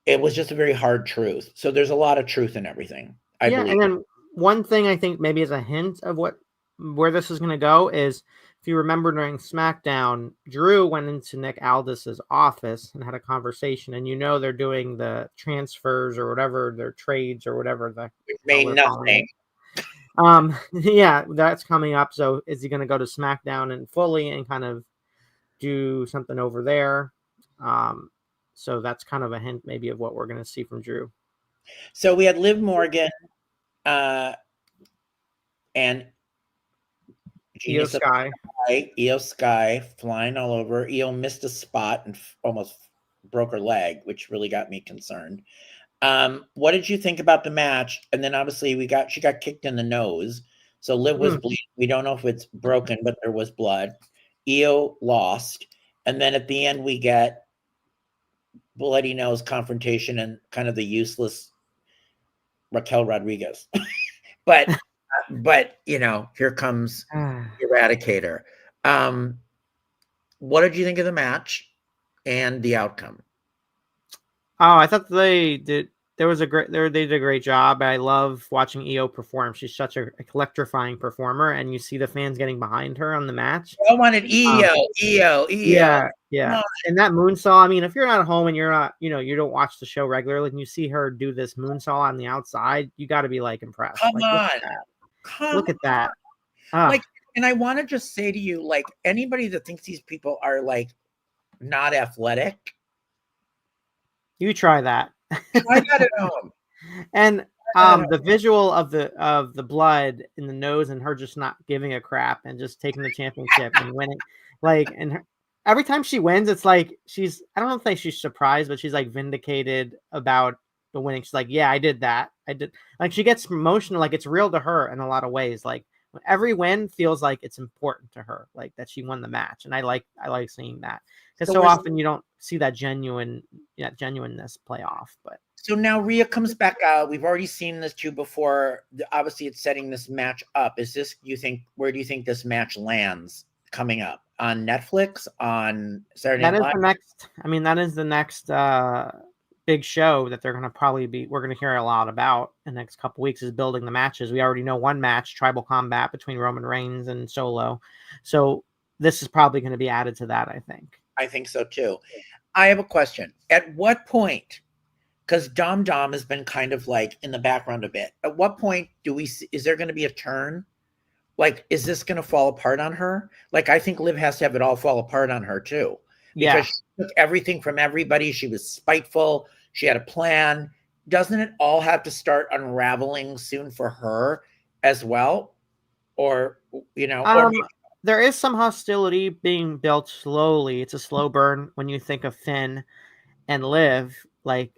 It was just a very hard truth. So there's a lot of truth in everything, I believe. And then one thing I think maybe is a hint of where this is going to go is, if you remember during SmackDown, Drew went into Nick Aldis's office and had a conversation, and they're doing the transfers or whatever, their trades or whatever. It made nothing. Yeah, that's coming up. So is he going to go to SmackDown and fully and kind of do something over there? So that's kind of a hint maybe of what we're going to see from Drew. So we had Liv Morgan and Iyo Sky. Iyo Sky flying all over. Iyo missed a spot and almost broke her leg, which really got me concerned. What did you think about the match? And then obviously she got kicked in the nose. So Liv was bleeding. We don't know if it's broken, but there was blood. Iyo lost. And then at the end we get bloody nose confrontation and kind of the useless Raquel Rodriguez. but here comes Eradicator. What did you think of the match and the outcome? Oh, I thought they did a great job. I love watching Iyo perform. She's such a electrifying performer, and you see the fans getting behind her on the match. I wanted Iyo. Yeah. And that moonsault, if you're not at home and you're not, you don't watch the show regularly and you see her do this moonsault on the outside, you got to be like impressed. Look at that. And I want to just say to you, like, anybody that thinks these people are like not athletic, you try that. Try that at home. And the visual of the blood in the nose and her just not giving a crap and just taking the championship and winning, like, and every time she wins, it's like I don't know if she's surprised, but she's like vindicated about the winning. She's like, yeah, I did that. I did. Like, she gets emotional, like it's real to her in a lot of ways. Like, every win feels like it's important to her, like that she won the match. And I like seeing that, because so often you don't see that genuineness play off. But so now Rhea comes back out. We've already seen this too before. Obviously, it's setting this match up. Where do you think this match lands coming up? On Netflix, on Saturday Night Live? That is the next big show that we're going to hear a lot about in the next couple weeks, is building the matches. We already know one match, Tribal Combat between Roman Reigns and Solo. So this is probably going to be added to that, I think. I think so too. I have a question. At what point, because Dom has been kind of like in the background a bit, at what point is there going to be a turn? Like, is this going to fall apart on her? Like, I think Liv has to have it all fall apart on her too. Because she took everything from everybody. She was spiteful. She had a plan. Doesn't it all have to start unraveling soon for her as well? Or, there is some hostility being built slowly. It's a slow burn when you think of Finn and Liv. Like,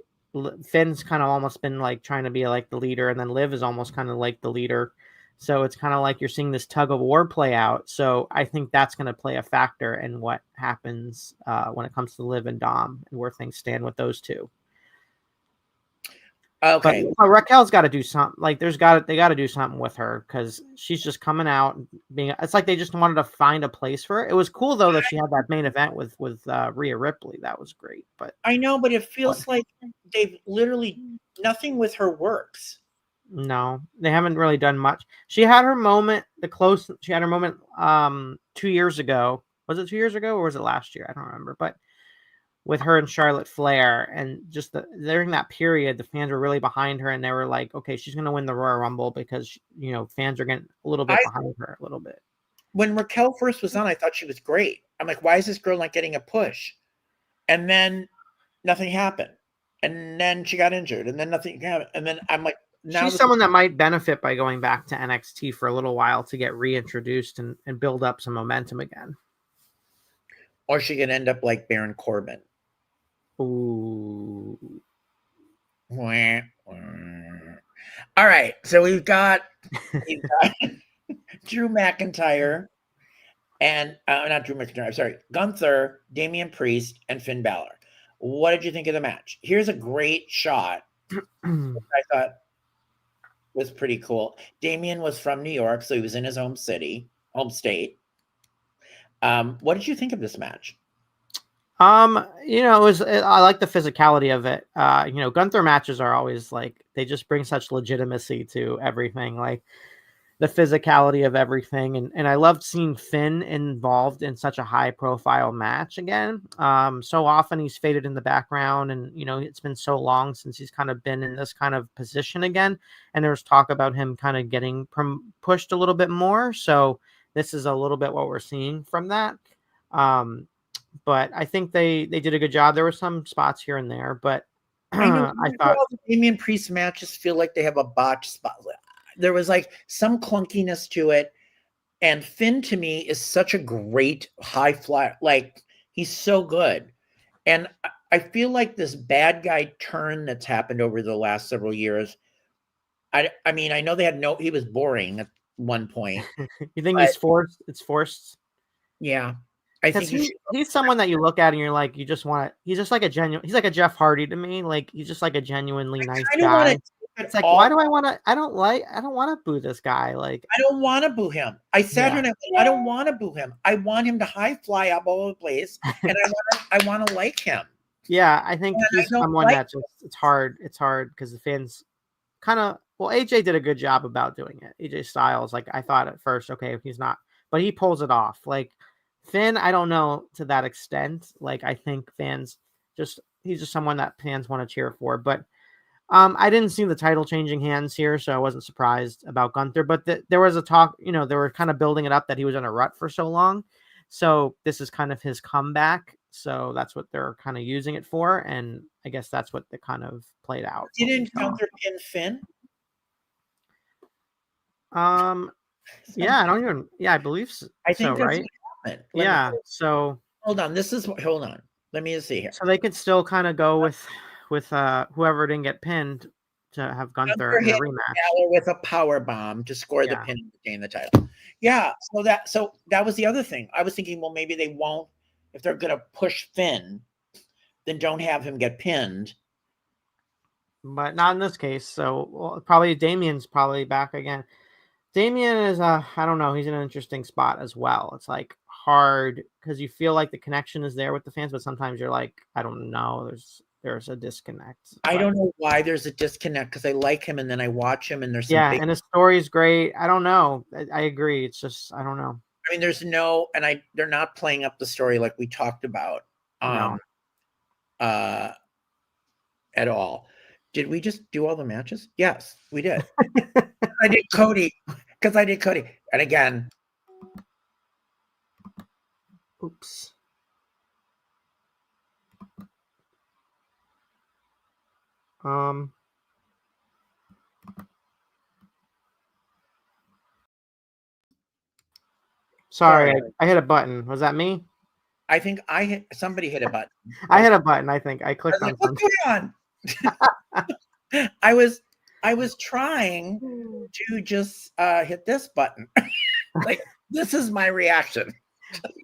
Finn's kind of almost been like trying to be like the leader, and then Liv is almost kind of like the leader. So it's kind of like you're seeing this tug of war play out. So I think that's going to play a factor in what happens when it comes to Liv and Dom, and where things stand with those two. Okay. But Raquel's got to do something. Like, they got to do something with her, because she's just coming out it's like they just wanted to find a place for her. It was cool though that she had that main event with Rhea Ripley. That was great. But I know, but it feels like they've literally nothing with her works. No, they haven't really done much. She had her moment, she had her moment 2 years ago. Was it 2 years ago or was it last year? I don't remember. But with her and Charlotte Flair, and just during that period, the fans were really behind her, and they were like, okay, she's going to win the Royal Rumble, because, fans are getting a little bit behind her a little bit. When Raquel first was on, I thought she was great. I'm like, why is this girl not getting a push? And then nothing happened. And then she got injured, and then nothing happened. And then I'm like, she's someone that might benefit by going back to NXT for a little while to get reintroduced and build up some momentum again. Or she could end up like Baron Corbin. Ooh. All right. So we've got Drew McIntyre and not Drew McIntyre. Sorry, Gunther, Damian Priest, and Finn Balor. What did you think of the match? Here's a great shot. I thought was pretty cool. Damien was from New York, so he was in his home state. What did you think of this match? I like the physicality of it. Gunther matches are always like, they just bring such legitimacy to everything, like the physicality of everything. And I loved seeing Finn involved in such a high profile match again. So often he's faded in the background, and, it's been so long since he's kind of been in this kind of position again. And there's talk about him kind of getting pushed a little bit more. So this is a little bit what we're seeing from that. But I think they did a good job. There were some spots here and there, but I thought all the Damian Priest matches feel like they have a botch spot. There was like some clunkiness to it. And Finn, to me, is such a great high flyer. Like, he's so good. And I feel like this bad guy turn that's happened over the last several years. I mean, I know he was boring at one point. You think he's forced? It's forced. Yeah. I think he's someone that you look at and you're like, he's just like a Jeff Hardy to me. Like, he's just like a genuinely nice guy. It's like, why do I want to? I don't want to boo this guy. Like, I don't want to boo him. I sat here and I don't want to boo him. I want him to high fly up all over the place, and I want to like him. Yeah, I think he's someone that just it's hard because the fans kind of. Well, AJ did a good job about doing it. AJ Styles, like, I thought at first, okay, he's not, but he pulls it off. Like, Finn, I don't know to that extent. Like, I think he's just someone that fans want to cheer for. But I didn't see the title changing hands here, so I wasn't surprised about Gunther. But there was a talk, they were kind of building it up that he was in a rut for so long. So this is kind of his comeback. So that's what they're kind of using it for, and I guess that's what they kind of played out. Didn't Gunther pin Finn? Yeah, I don't even. Yeah, I believe so. I think that's right. what happened. Yeah. So hold on. Hold on. Let me just see here. So they could still kind of go with whoever didn't get pinned to have Gunther in a rematch. Balor with a power bomb to score the pin and gain the title. Yeah. So that was the other thing. I was thinking, well, maybe they won't, if they're going to push Finn, then don't have him get pinned. But not in this case. So probably Damien's probably back again. Damien is I don't know. He's in an interesting spot as well. It's like hard because you feel like the connection is there with the fans, but sometimes you're like, I don't know. There's a disconnect. I don't know why there's a disconnect because I like him and then I watch him and there's and his story's great. I don't know. I agree. It's just I don't know. I mean, they're not playing up the story like we talked about at all. Did we just do all the matches? Yes, we did. I did Cody because I did Cody. And again, oops. Sorry, I hit a button. Was that me? I think somebody hit a button. I hit a button. I think I clicked on something. What's going on? I was trying to just hit this button. Like, this is my reaction.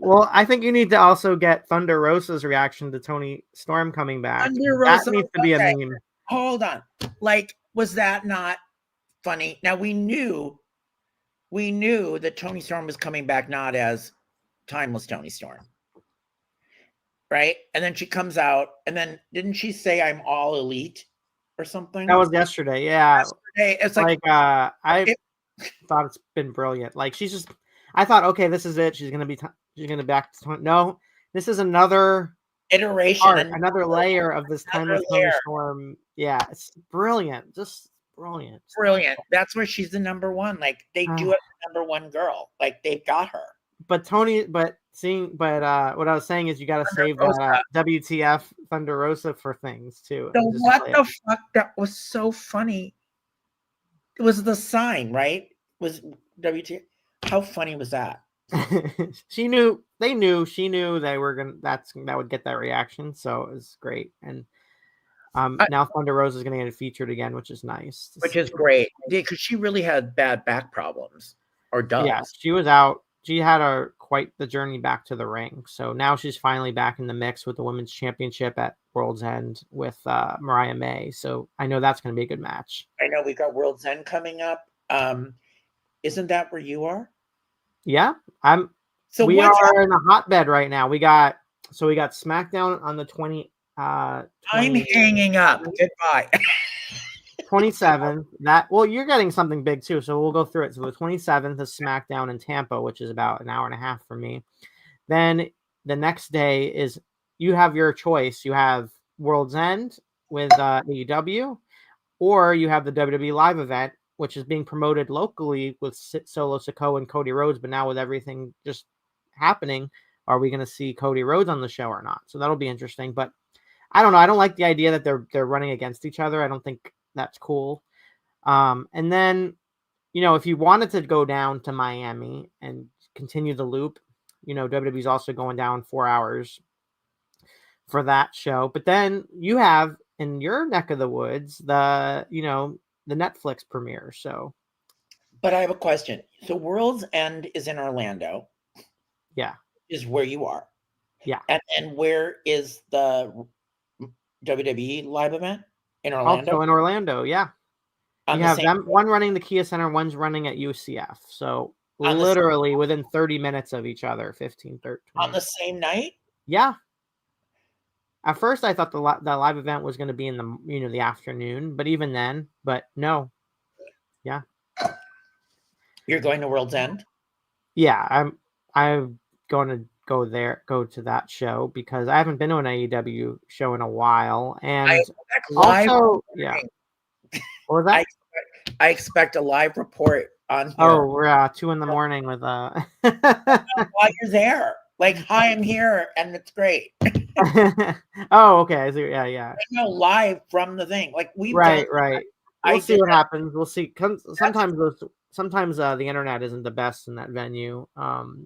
Well, I think you need to also get Thunder Rosa's reaction to Toni Storm coming back. That needs to be a meme. Hold on. Like, was that not funny? Now we knew that Toni Storm was coming back not as timeless Toni Storm. Right? And then she comes out, and then didn't she say I'm all elite or something? That was yesterday, yeah. Yesterday. It's like I thought it's been brilliant. Like I thought, okay, this is it. She's gonna be back to no. This is another iteration, another layer of this timeless Toni Storm. Yeah, it's brilliant. Just brilliant. Brilliant. That's where she's the number one. Like they do have the number one girl. Like they've got her. But what I was saying is you got to save that WTF Thunder Rosa for things too. So what the fuck? That was so funny. It was the sign, right? Was WTF? How funny was that? She knew they were gonna. That would get that reaction. So it was great. And now Thunder Rosa is gonna get featured again, which is nice. Which is great because she really had bad back problems, or does. Yeah, she was out. She had quite the journey back to the ring. So now she's finally back in the mix with the Women's Championship at World's End with Mariah May. So I know that's going to be a good match. I know we got World's End coming up. Isn't that where you are? Yeah, we are in the hotbed right now. We got SmackDown on the 20. I'm hanging up. Goodbye. 27th. You're getting something big too, so we'll go through it. So the 27th is SmackDown in Tampa, which is about an hour and a half for me. Then the next day is you have your choice. You have World's End with AEW, or you have the WWE live event, which is being promoted locally with Solo Sikoa and Cody Rhodes. But now with everything just happening, are we going to see Cody Rhodes on the show or not? So that'll be interesting. But I don't know. I don't like the idea that they're running against each other. I don't think that's cool. And then, if you wanted to go down to Miami and continue the loop, WWE's also going down 4 hours for that show. But then you have in your neck of the woods the Netflix premiere. So, but I have a question. So World's End is in Orlando. Yeah, is where you are. Yeah, and where is the WWE live event? In Orlando? Also in Orlando, yeah. You have them, one running the Kia Center, one's running at UCF. So literally within 30 minutes of each other, 15, 13. On the same night? Yeah. At first, I thought the live event was going to be in the the afternoon, but even then, no. Yeah. You're going to World's End? Yeah, I'm going to go to that show because I haven't been to an AEW show in a while, and also, yeah. What was that? I expect a live report on here. Oh, we're 2 a.m. with while you're there. Like, hi, I'm here, and it's great. Oh, okay. I see. Yeah, yeah. No, live from the thing. Like we've done. Right. I We'll see did what that. happens. We'll see. Sometimes the internet isn't the best in that venue.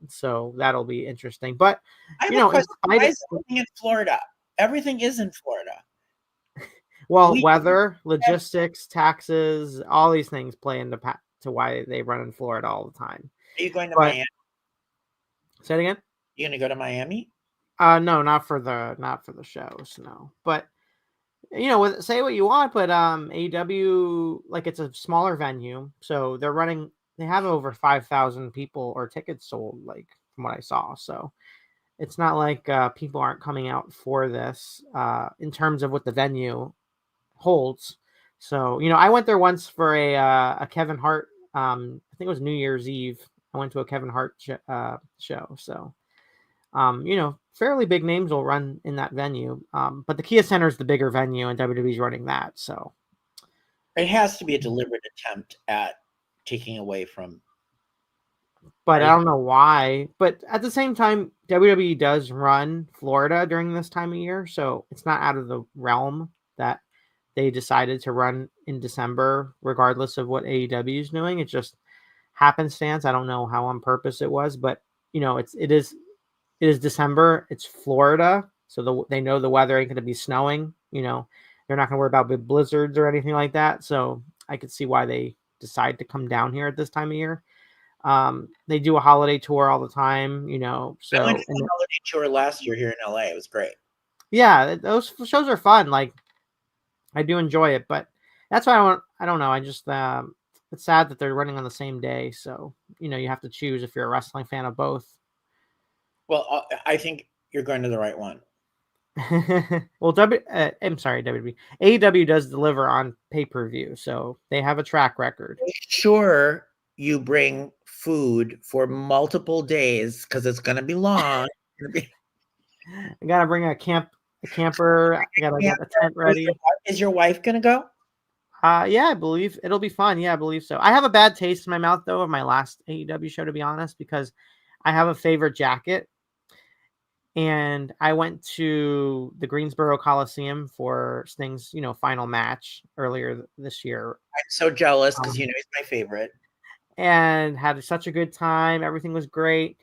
So that'll be interesting. But I have you a know, in question. spite Why of is everything in Florida? Everything is in Florida. well, We weather, have, logistics, taxes, all these things play into to why they run in Florida all the time. are you going to But Miami? say it again. You gonna go to Miami? No, not for the shows. No, but you know, say what you want, but AEW, like, it's a smaller venue, so they have over 5,000 people or tickets sold, like, from what I saw. So it's not like people aren't coming out for this in terms of what the venue holds. So, you know, I went there once for a Kevin Hart. I think it was New Year's Eve. I went to a Kevin Hart show. So you know, fairly big names will run in that venue. But the Kia Center is the bigger venue, and WWE's running that. So, It has to be a deliberate attempt at taking away from. but I Right? don't know why. But at the same time, WWE does run Florida during this time of year, so it's not out of the realm that they decided to run in December, regardless of what AEW is doing. It just happenstance. I don't know how on purpose it was, but you know, it is December. It's Florida, so they know the weather ain't going to be snowing. You know, they're not going to worry about big blizzards or anything like that. So I could see why they decide to come down here at this time of year. They do a holiday tour all the time. You know, I went so to the holiday tour last year here in LA. It was great. yeah, those shows are fun. Like I do enjoy it, but that's why I don't know. I just it's sad that they're running on the same day. So you know, you have to choose if you're a wrestling fan of both. Well, I think you're going to the right one. Well, I'm sorry, WWE. AEW does deliver on pay-per-view, so they have a track record. Make sure you bring food for multiple days because it's going to be long. I gotta bring a camper. I gotta Yeah. get a tent ready. Is your wife going to go? Yeah, I believe it'll be fun. Yeah, I believe so. I have a bad taste in my mouth though of my last AEW show, to be honest, because I have a favorite jacket, and I went to the Greensboro Coliseum for Sting's, you know, final match earlier this year. I'm so jealous because Um, you know he's my favorite. and had such a good time. Everything was great.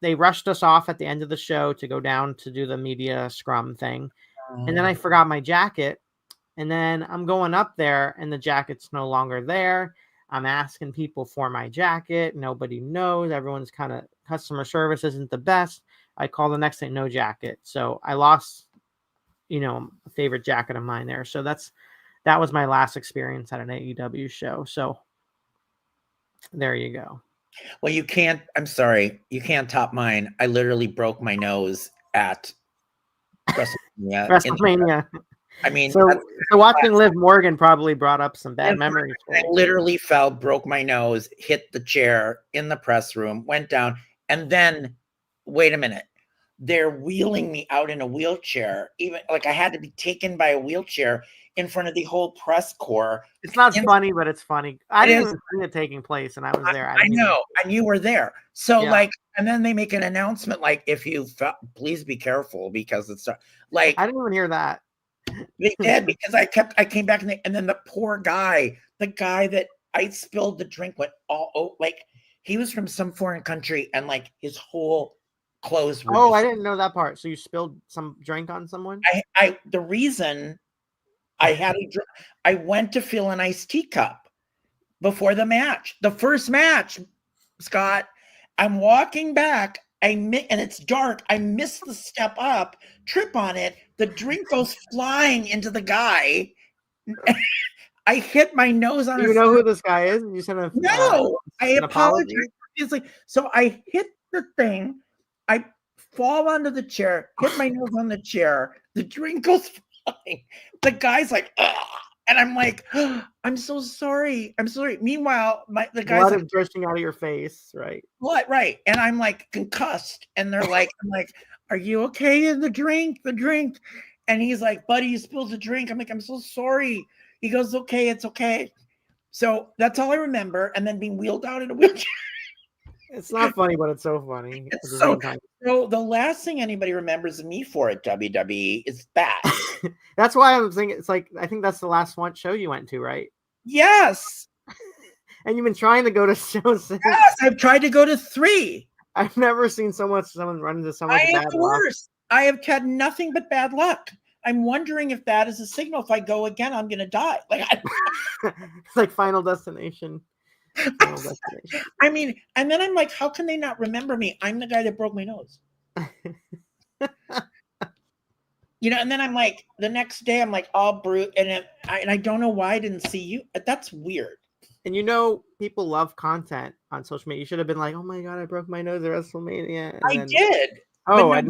They rushed us off at the end of the show to go down to do the media scrum thing. And then I forgot my jacket. And then I'm going up there and the jacket's no longer there. I'm asking people for my jacket. Nobody knows. Everyone's kind of customer service isn't the best. I call the next day, no jacket. So I lost, you know, a favorite jacket of mine there. So that was my last experience at an AEW show. So there you go. Well, you can't. I'm sorry, you can't top mine. I literally broke my nose at WrestleMania. WrestleMania. I mean, So watching Liv Morgan probably brought up some bad memories. I literally fell, broke my nose, hit the chair in the press room, went down, and then wait a minute. They're wheeling me out in a wheelchair. Even like I had to be taken by a wheelchair in front of the whole press corps. It's not funny, but it's funny. I didn't is. even see it taking place, and I was there. I know, and you were there. So Yeah. like, and then they make an announcement like, if you please be careful because it's like I didn't even hear that. they did because I came back and then the poor guy, the guy that I spilled the drink went like he was from some foreign country and like his whole clothes were. Oh, I didn't know that part. So you spilled some drink on someone? The reason I went to fill an iced tea cup before the match, the first match, Scott. I'm walking back. And it's dark. I miss the step up, trip on it. The drink goes flying into the guy. I hit my nose on. Do you know who this guy is? You sent No, I apologize. apology? So I hit the thing. I fall onto the chair, hit my nose on the chair. The drink goes flying. The guy's like, ugh. And I'm like, oh, I'm so sorry. I'm sorry. Meanwhile, the guy's blood like, is gushing out of your face, right? What? Right. And I'm like concussed. And they're like, I'm like, are you okay? The drink. And he's like, buddy, you spilled the drink. I'm like, I'm so sorry. He goes, okay, it's okay. So that's all I remember. And then being wheeled out in a wheelchair. It's not funny, but it's so funny at the So, same time. so the last thing anybody remembers me for at WWE is that. That's why I'm thinking. It's like I think that's the last one show you went to, right? Yes. And you've been trying to go to shows since. Yes, I've tried to go to 3. I've never seen someone run into so much I am bad the luck. worst. I have had nothing but bad luck. I'm wondering if that is a signal. If I go again, I'm going to die. It's like Final Destination. Final Destination. I mean, and then I'm like, how can they not remember me? I'm the guy that broke my nose. And then I'm like, the next day, I'm like all brute, and I don't know why I didn't see you. That's weird. And people love content on social media. You should have been like, "Oh my god, I broke my nose at WrestleMania." I did. Oh,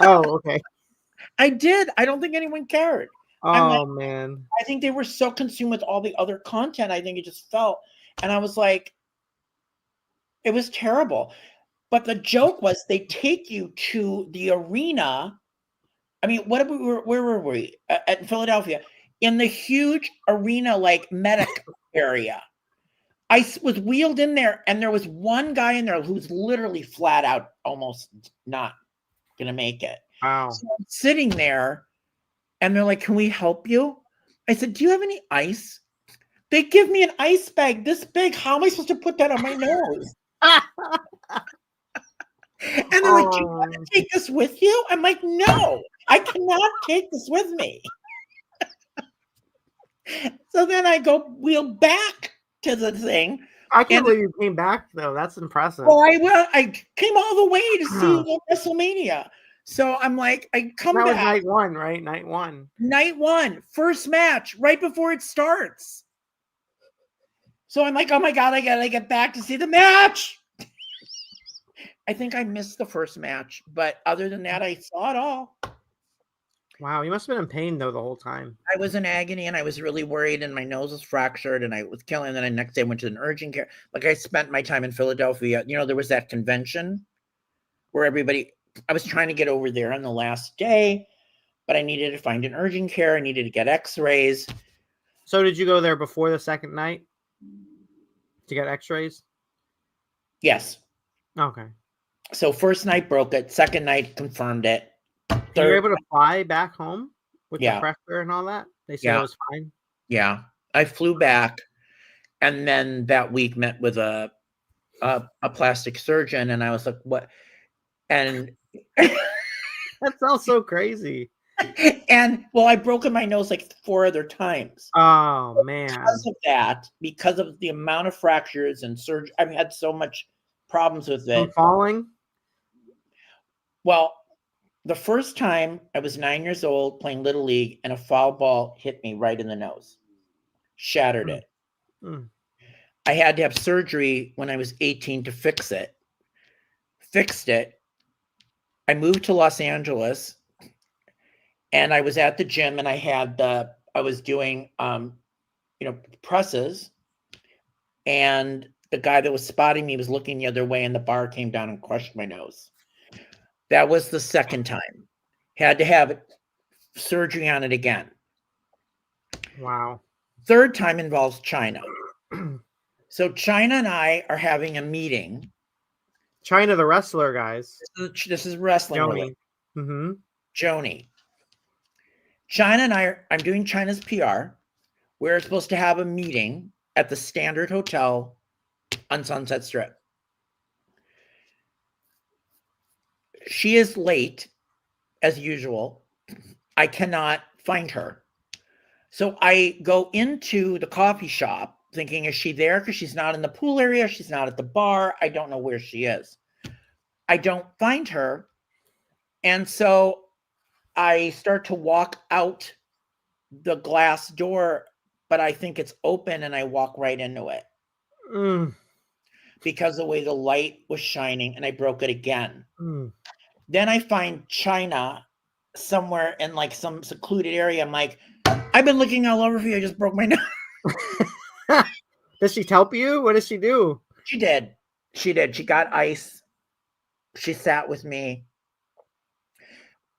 oh, okay. I did. I don't think anyone cared. Oh man. I think they were so consumed with all the other content. I think it just felt, and I was like, it was terrible. But the joke was they take you to the arena. I mean, where were we? At Philadelphia, in the huge arena, like medic area. I was wheeled in there, and there was one guy in there who's literally flat out, almost not going to make it. Wow. So I'm sitting there, and they're like, "Can we help you?" I said, "Do you have any ice?" They give me an ice bag this big. How am I supposed to put that on my nose? And they're like, "Do you want to take this with you?" I'm like, "No, I cannot take this with me." So then I go wheel back to the thing. I can't believe you came back though. That's impressive. Well, I came all the way to see WrestleMania. So I'm like, I come back. That was night 1, right? Night 1. Night 1, first match, right before it starts. So I'm like, oh my God, I gotta get back to see the match. I think I missed the first match, but other than that, I saw it all. Wow, you must have been in pain though the whole time. I was in agony, and I was really worried, and my nose was fractured, and I was killing. And then the next day, I went to an urgent care. Like, I spent my time in Philadelphia. There was that convention where I was trying to get over there on the last day, but I needed to find an urgent care. I needed to get x-rays. So did you go there before the second night to get x-rays? Yes. Okay. So first night broke it. Second night confirmed it. You were able to fly back home with Yeah. the pressure and all that? They said it was fine? Yeah. I flew back, and then that week met with a plastic surgeon, and I was like, what? And that sounds so crazy. And well, I've broken my nose like 4 other times. Oh man. Because of that, because of the amount of fractures and surgery, I've had so much problems with it. From falling? Well, the first time I was 9 years old playing Little League, and a foul ball hit me right in the nose. Shattered it. I had to have surgery when I was 18 to fix it. Fixed it. I moved to Los Angeles, and I was at the gym, and I was doing, presses, and the guy that was spotting me was looking the other way, and the bar came down and crushed my nose. That was the second time. Had to have surgery on it again. Wow. Third time involves China. So China and I are having a meeting. China, the wrestler, guys. This is wrestling. Joni. Mm-hmm. Joni. China and I'm doing China's PR. We're supposed to have a meeting at the Standard Hotel on Sunset Strip. She is late, as usual. I cannot find her. So I go into the coffee shop thinking, is she there? Because she's not in the pool area. She's not at the bar. I don't know where she is. I don't find her. And so I start to walk out the glass door, but I think it's open, and I walk right into it. Because the way the light was shining, and I broke it again. Then I find China somewhere in like some secluded area. I'm like, I've been looking all over for you. I just broke my nose. Did she help you? What did she do? She did. She got ice. She sat with me.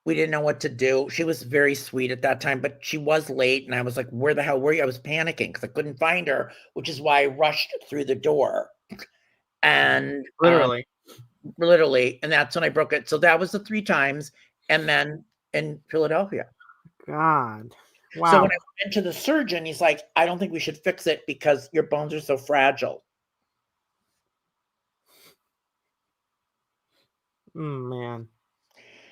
We didn't know what to do. She was very sweet at that time, but she was late, and I was like, where the hell were you? I was panicking because I couldn't find her, which is why I rushed through the door. And Literally. and that's when I broke it. So that was the 3 times, and then in Philadelphia. God. Wow. So when I went into the surgeon, he's like, I don't think we should fix it because your bones are so fragile. Man.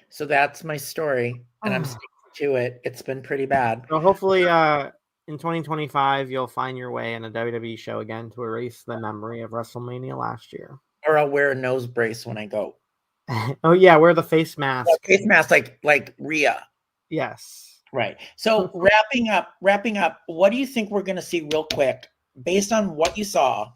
So that's my story, and I'm sticking to it. It's been pretty bad. So hopefully in 2025 you'll find your way in a WWE show again to erase the memory of WrestleMania last year. Or I'll wear a nose brace when I go. Oh yeah, wear the face mask. Yeah, face mask like Rhea. Yes. Right. So wrapping up, what do you think we're going to see real quick based on what you saw?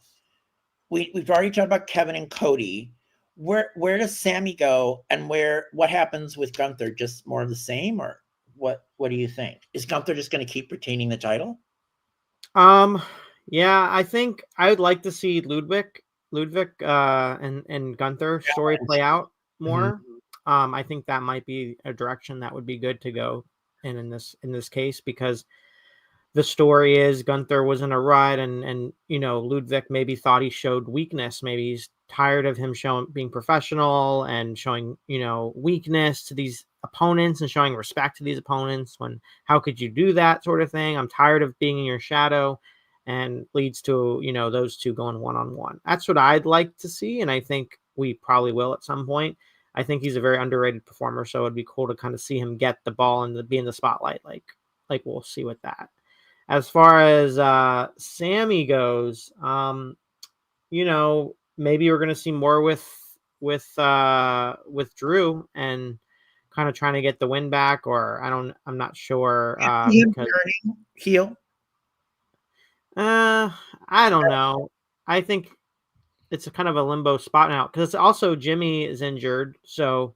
We've already talked about Kevin and Cody. Where does Sami go, and what happens with Gunther? Just more of the same, or what do you think? Is Gunther just going to keep retaining the title? Yeah, I think I would like to see Ludwig and Gunther story play out more. I think that might be a direction that would be good to go in this case, because the story is Gunther was in a rut, and Ludwig maybe thought he showed weakness. Maybe he's tired of him being professional and showing weakness to these opponents and showing respect to these opponents. When how could you do that sort of thing? I'm tired of being in your shadow, and leads to those two going one-on-one. That's what I'd like to see, and I think we probably will at some point. I think he's a very underrated performer, so it'd be cool to kind of see him get the ball and be in the spotlight. Like we'll see with that. As far as Sami goes, maybe we're going to see more with Drew and kind of trying to get the win back, or I'm not sure. Him turning heel. I don't know. I think it's a kind of a limbo spot now, because also Jimmy is injured, so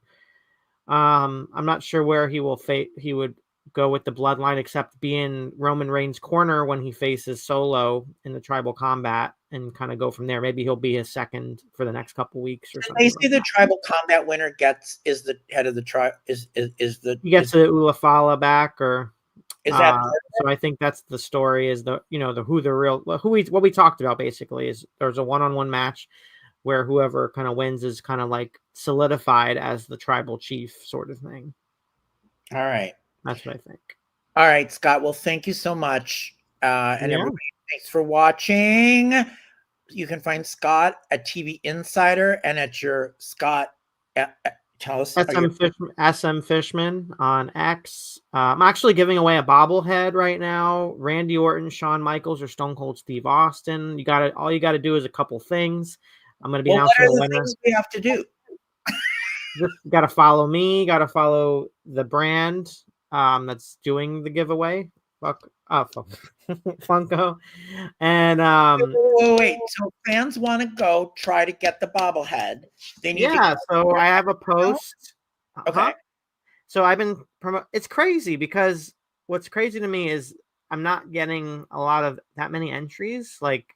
I'm not sure where he would go with the bloodline, except be in Roman Reigns' corner when he faces Solo in the tribal combat, and kind of go from there. Maybe he'll be his second for the next couple weeks or something. They say the tribal combat winner is the head of the tribe. He gets the Ulafala back, or is that so? I think that's the story. Is what we talked about basically is there's a one-on-one match where whoever kind of wins is kind of like solidified as the tribal chief sort of thing. All right. That's what I think. All right, Scott. Well, thank you so much. And everybody, thanks for watching. You can find Scott at TV Insider and at your Scott. Tell us. SM Fishman on X. I'm actually giving away a bobblehead right now. Randy Orton, Shawn Michaels, or Stone Cold Steve Austin. All you got to do is a couple things. I'm going to be announcing the winner. Things we have to do? Just got to follow me. Got to follow the brand that's doing the giveaway. Funko. And wait. So fans want to go try to get the bobblehead. They need so I have a post. Okay. So I've been it's crazy, because what's crazy to me is I'm not getting a lot of that many entries. Like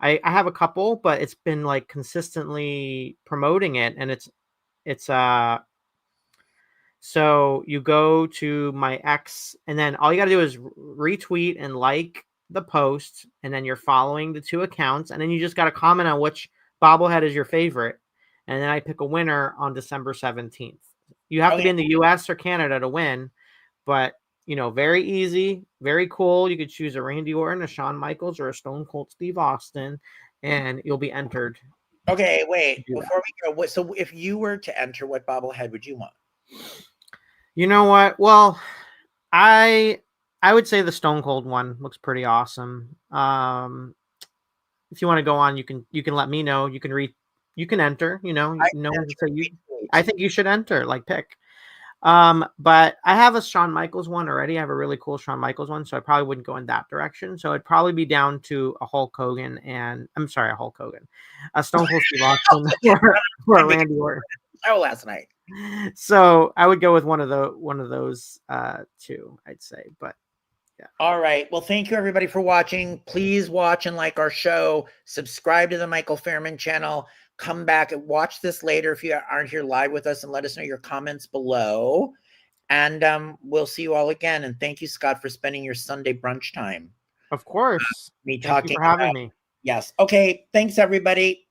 I have a couple, but it's been like consistently promoting it, and it's so you go to my X, and then all you got to do is retweet and like the post, and then you're following the two accounts, and then you just got to comment on which bobblehead is your favorite, and then I pick a winner on December 17th. You have to be in the US or Canada to win, but very easy, very cool. You could choose a Randy Orton, a Shawn Michaels, or a Stone Cold Steve Austin, and you'll be entered. Okay, wait. Before we go, so if you were to enter, what bobblehead would you want? You know what? Well, I would say the Stone Cold one looks pretty awesome. If you want to go on, you can let me know. You can enter. I think you should enter. Like pick. But I have a Shawn Michaels one already. I have a really cool Shawn Michaels one, so I probably wouldn't go in that direction. So it'd probably be down to a Hulk Hogan a Stone Cold Steve Austin or a Randy Orton. Oh, last night. So I would go with one of those two, I'd say. But yeah. All right. Well, thank you everybody for watching. Please watch and like our show. Subscribe to the Michael Fairman channel. Come back and watch this later if you aren't here live with us, and let us know your comments below. And we'll see you all again. And thank you, Scott, for spending your Sunday brunch time. Of course. Thank you for having me. Yes. Okay. Thanks, everybody.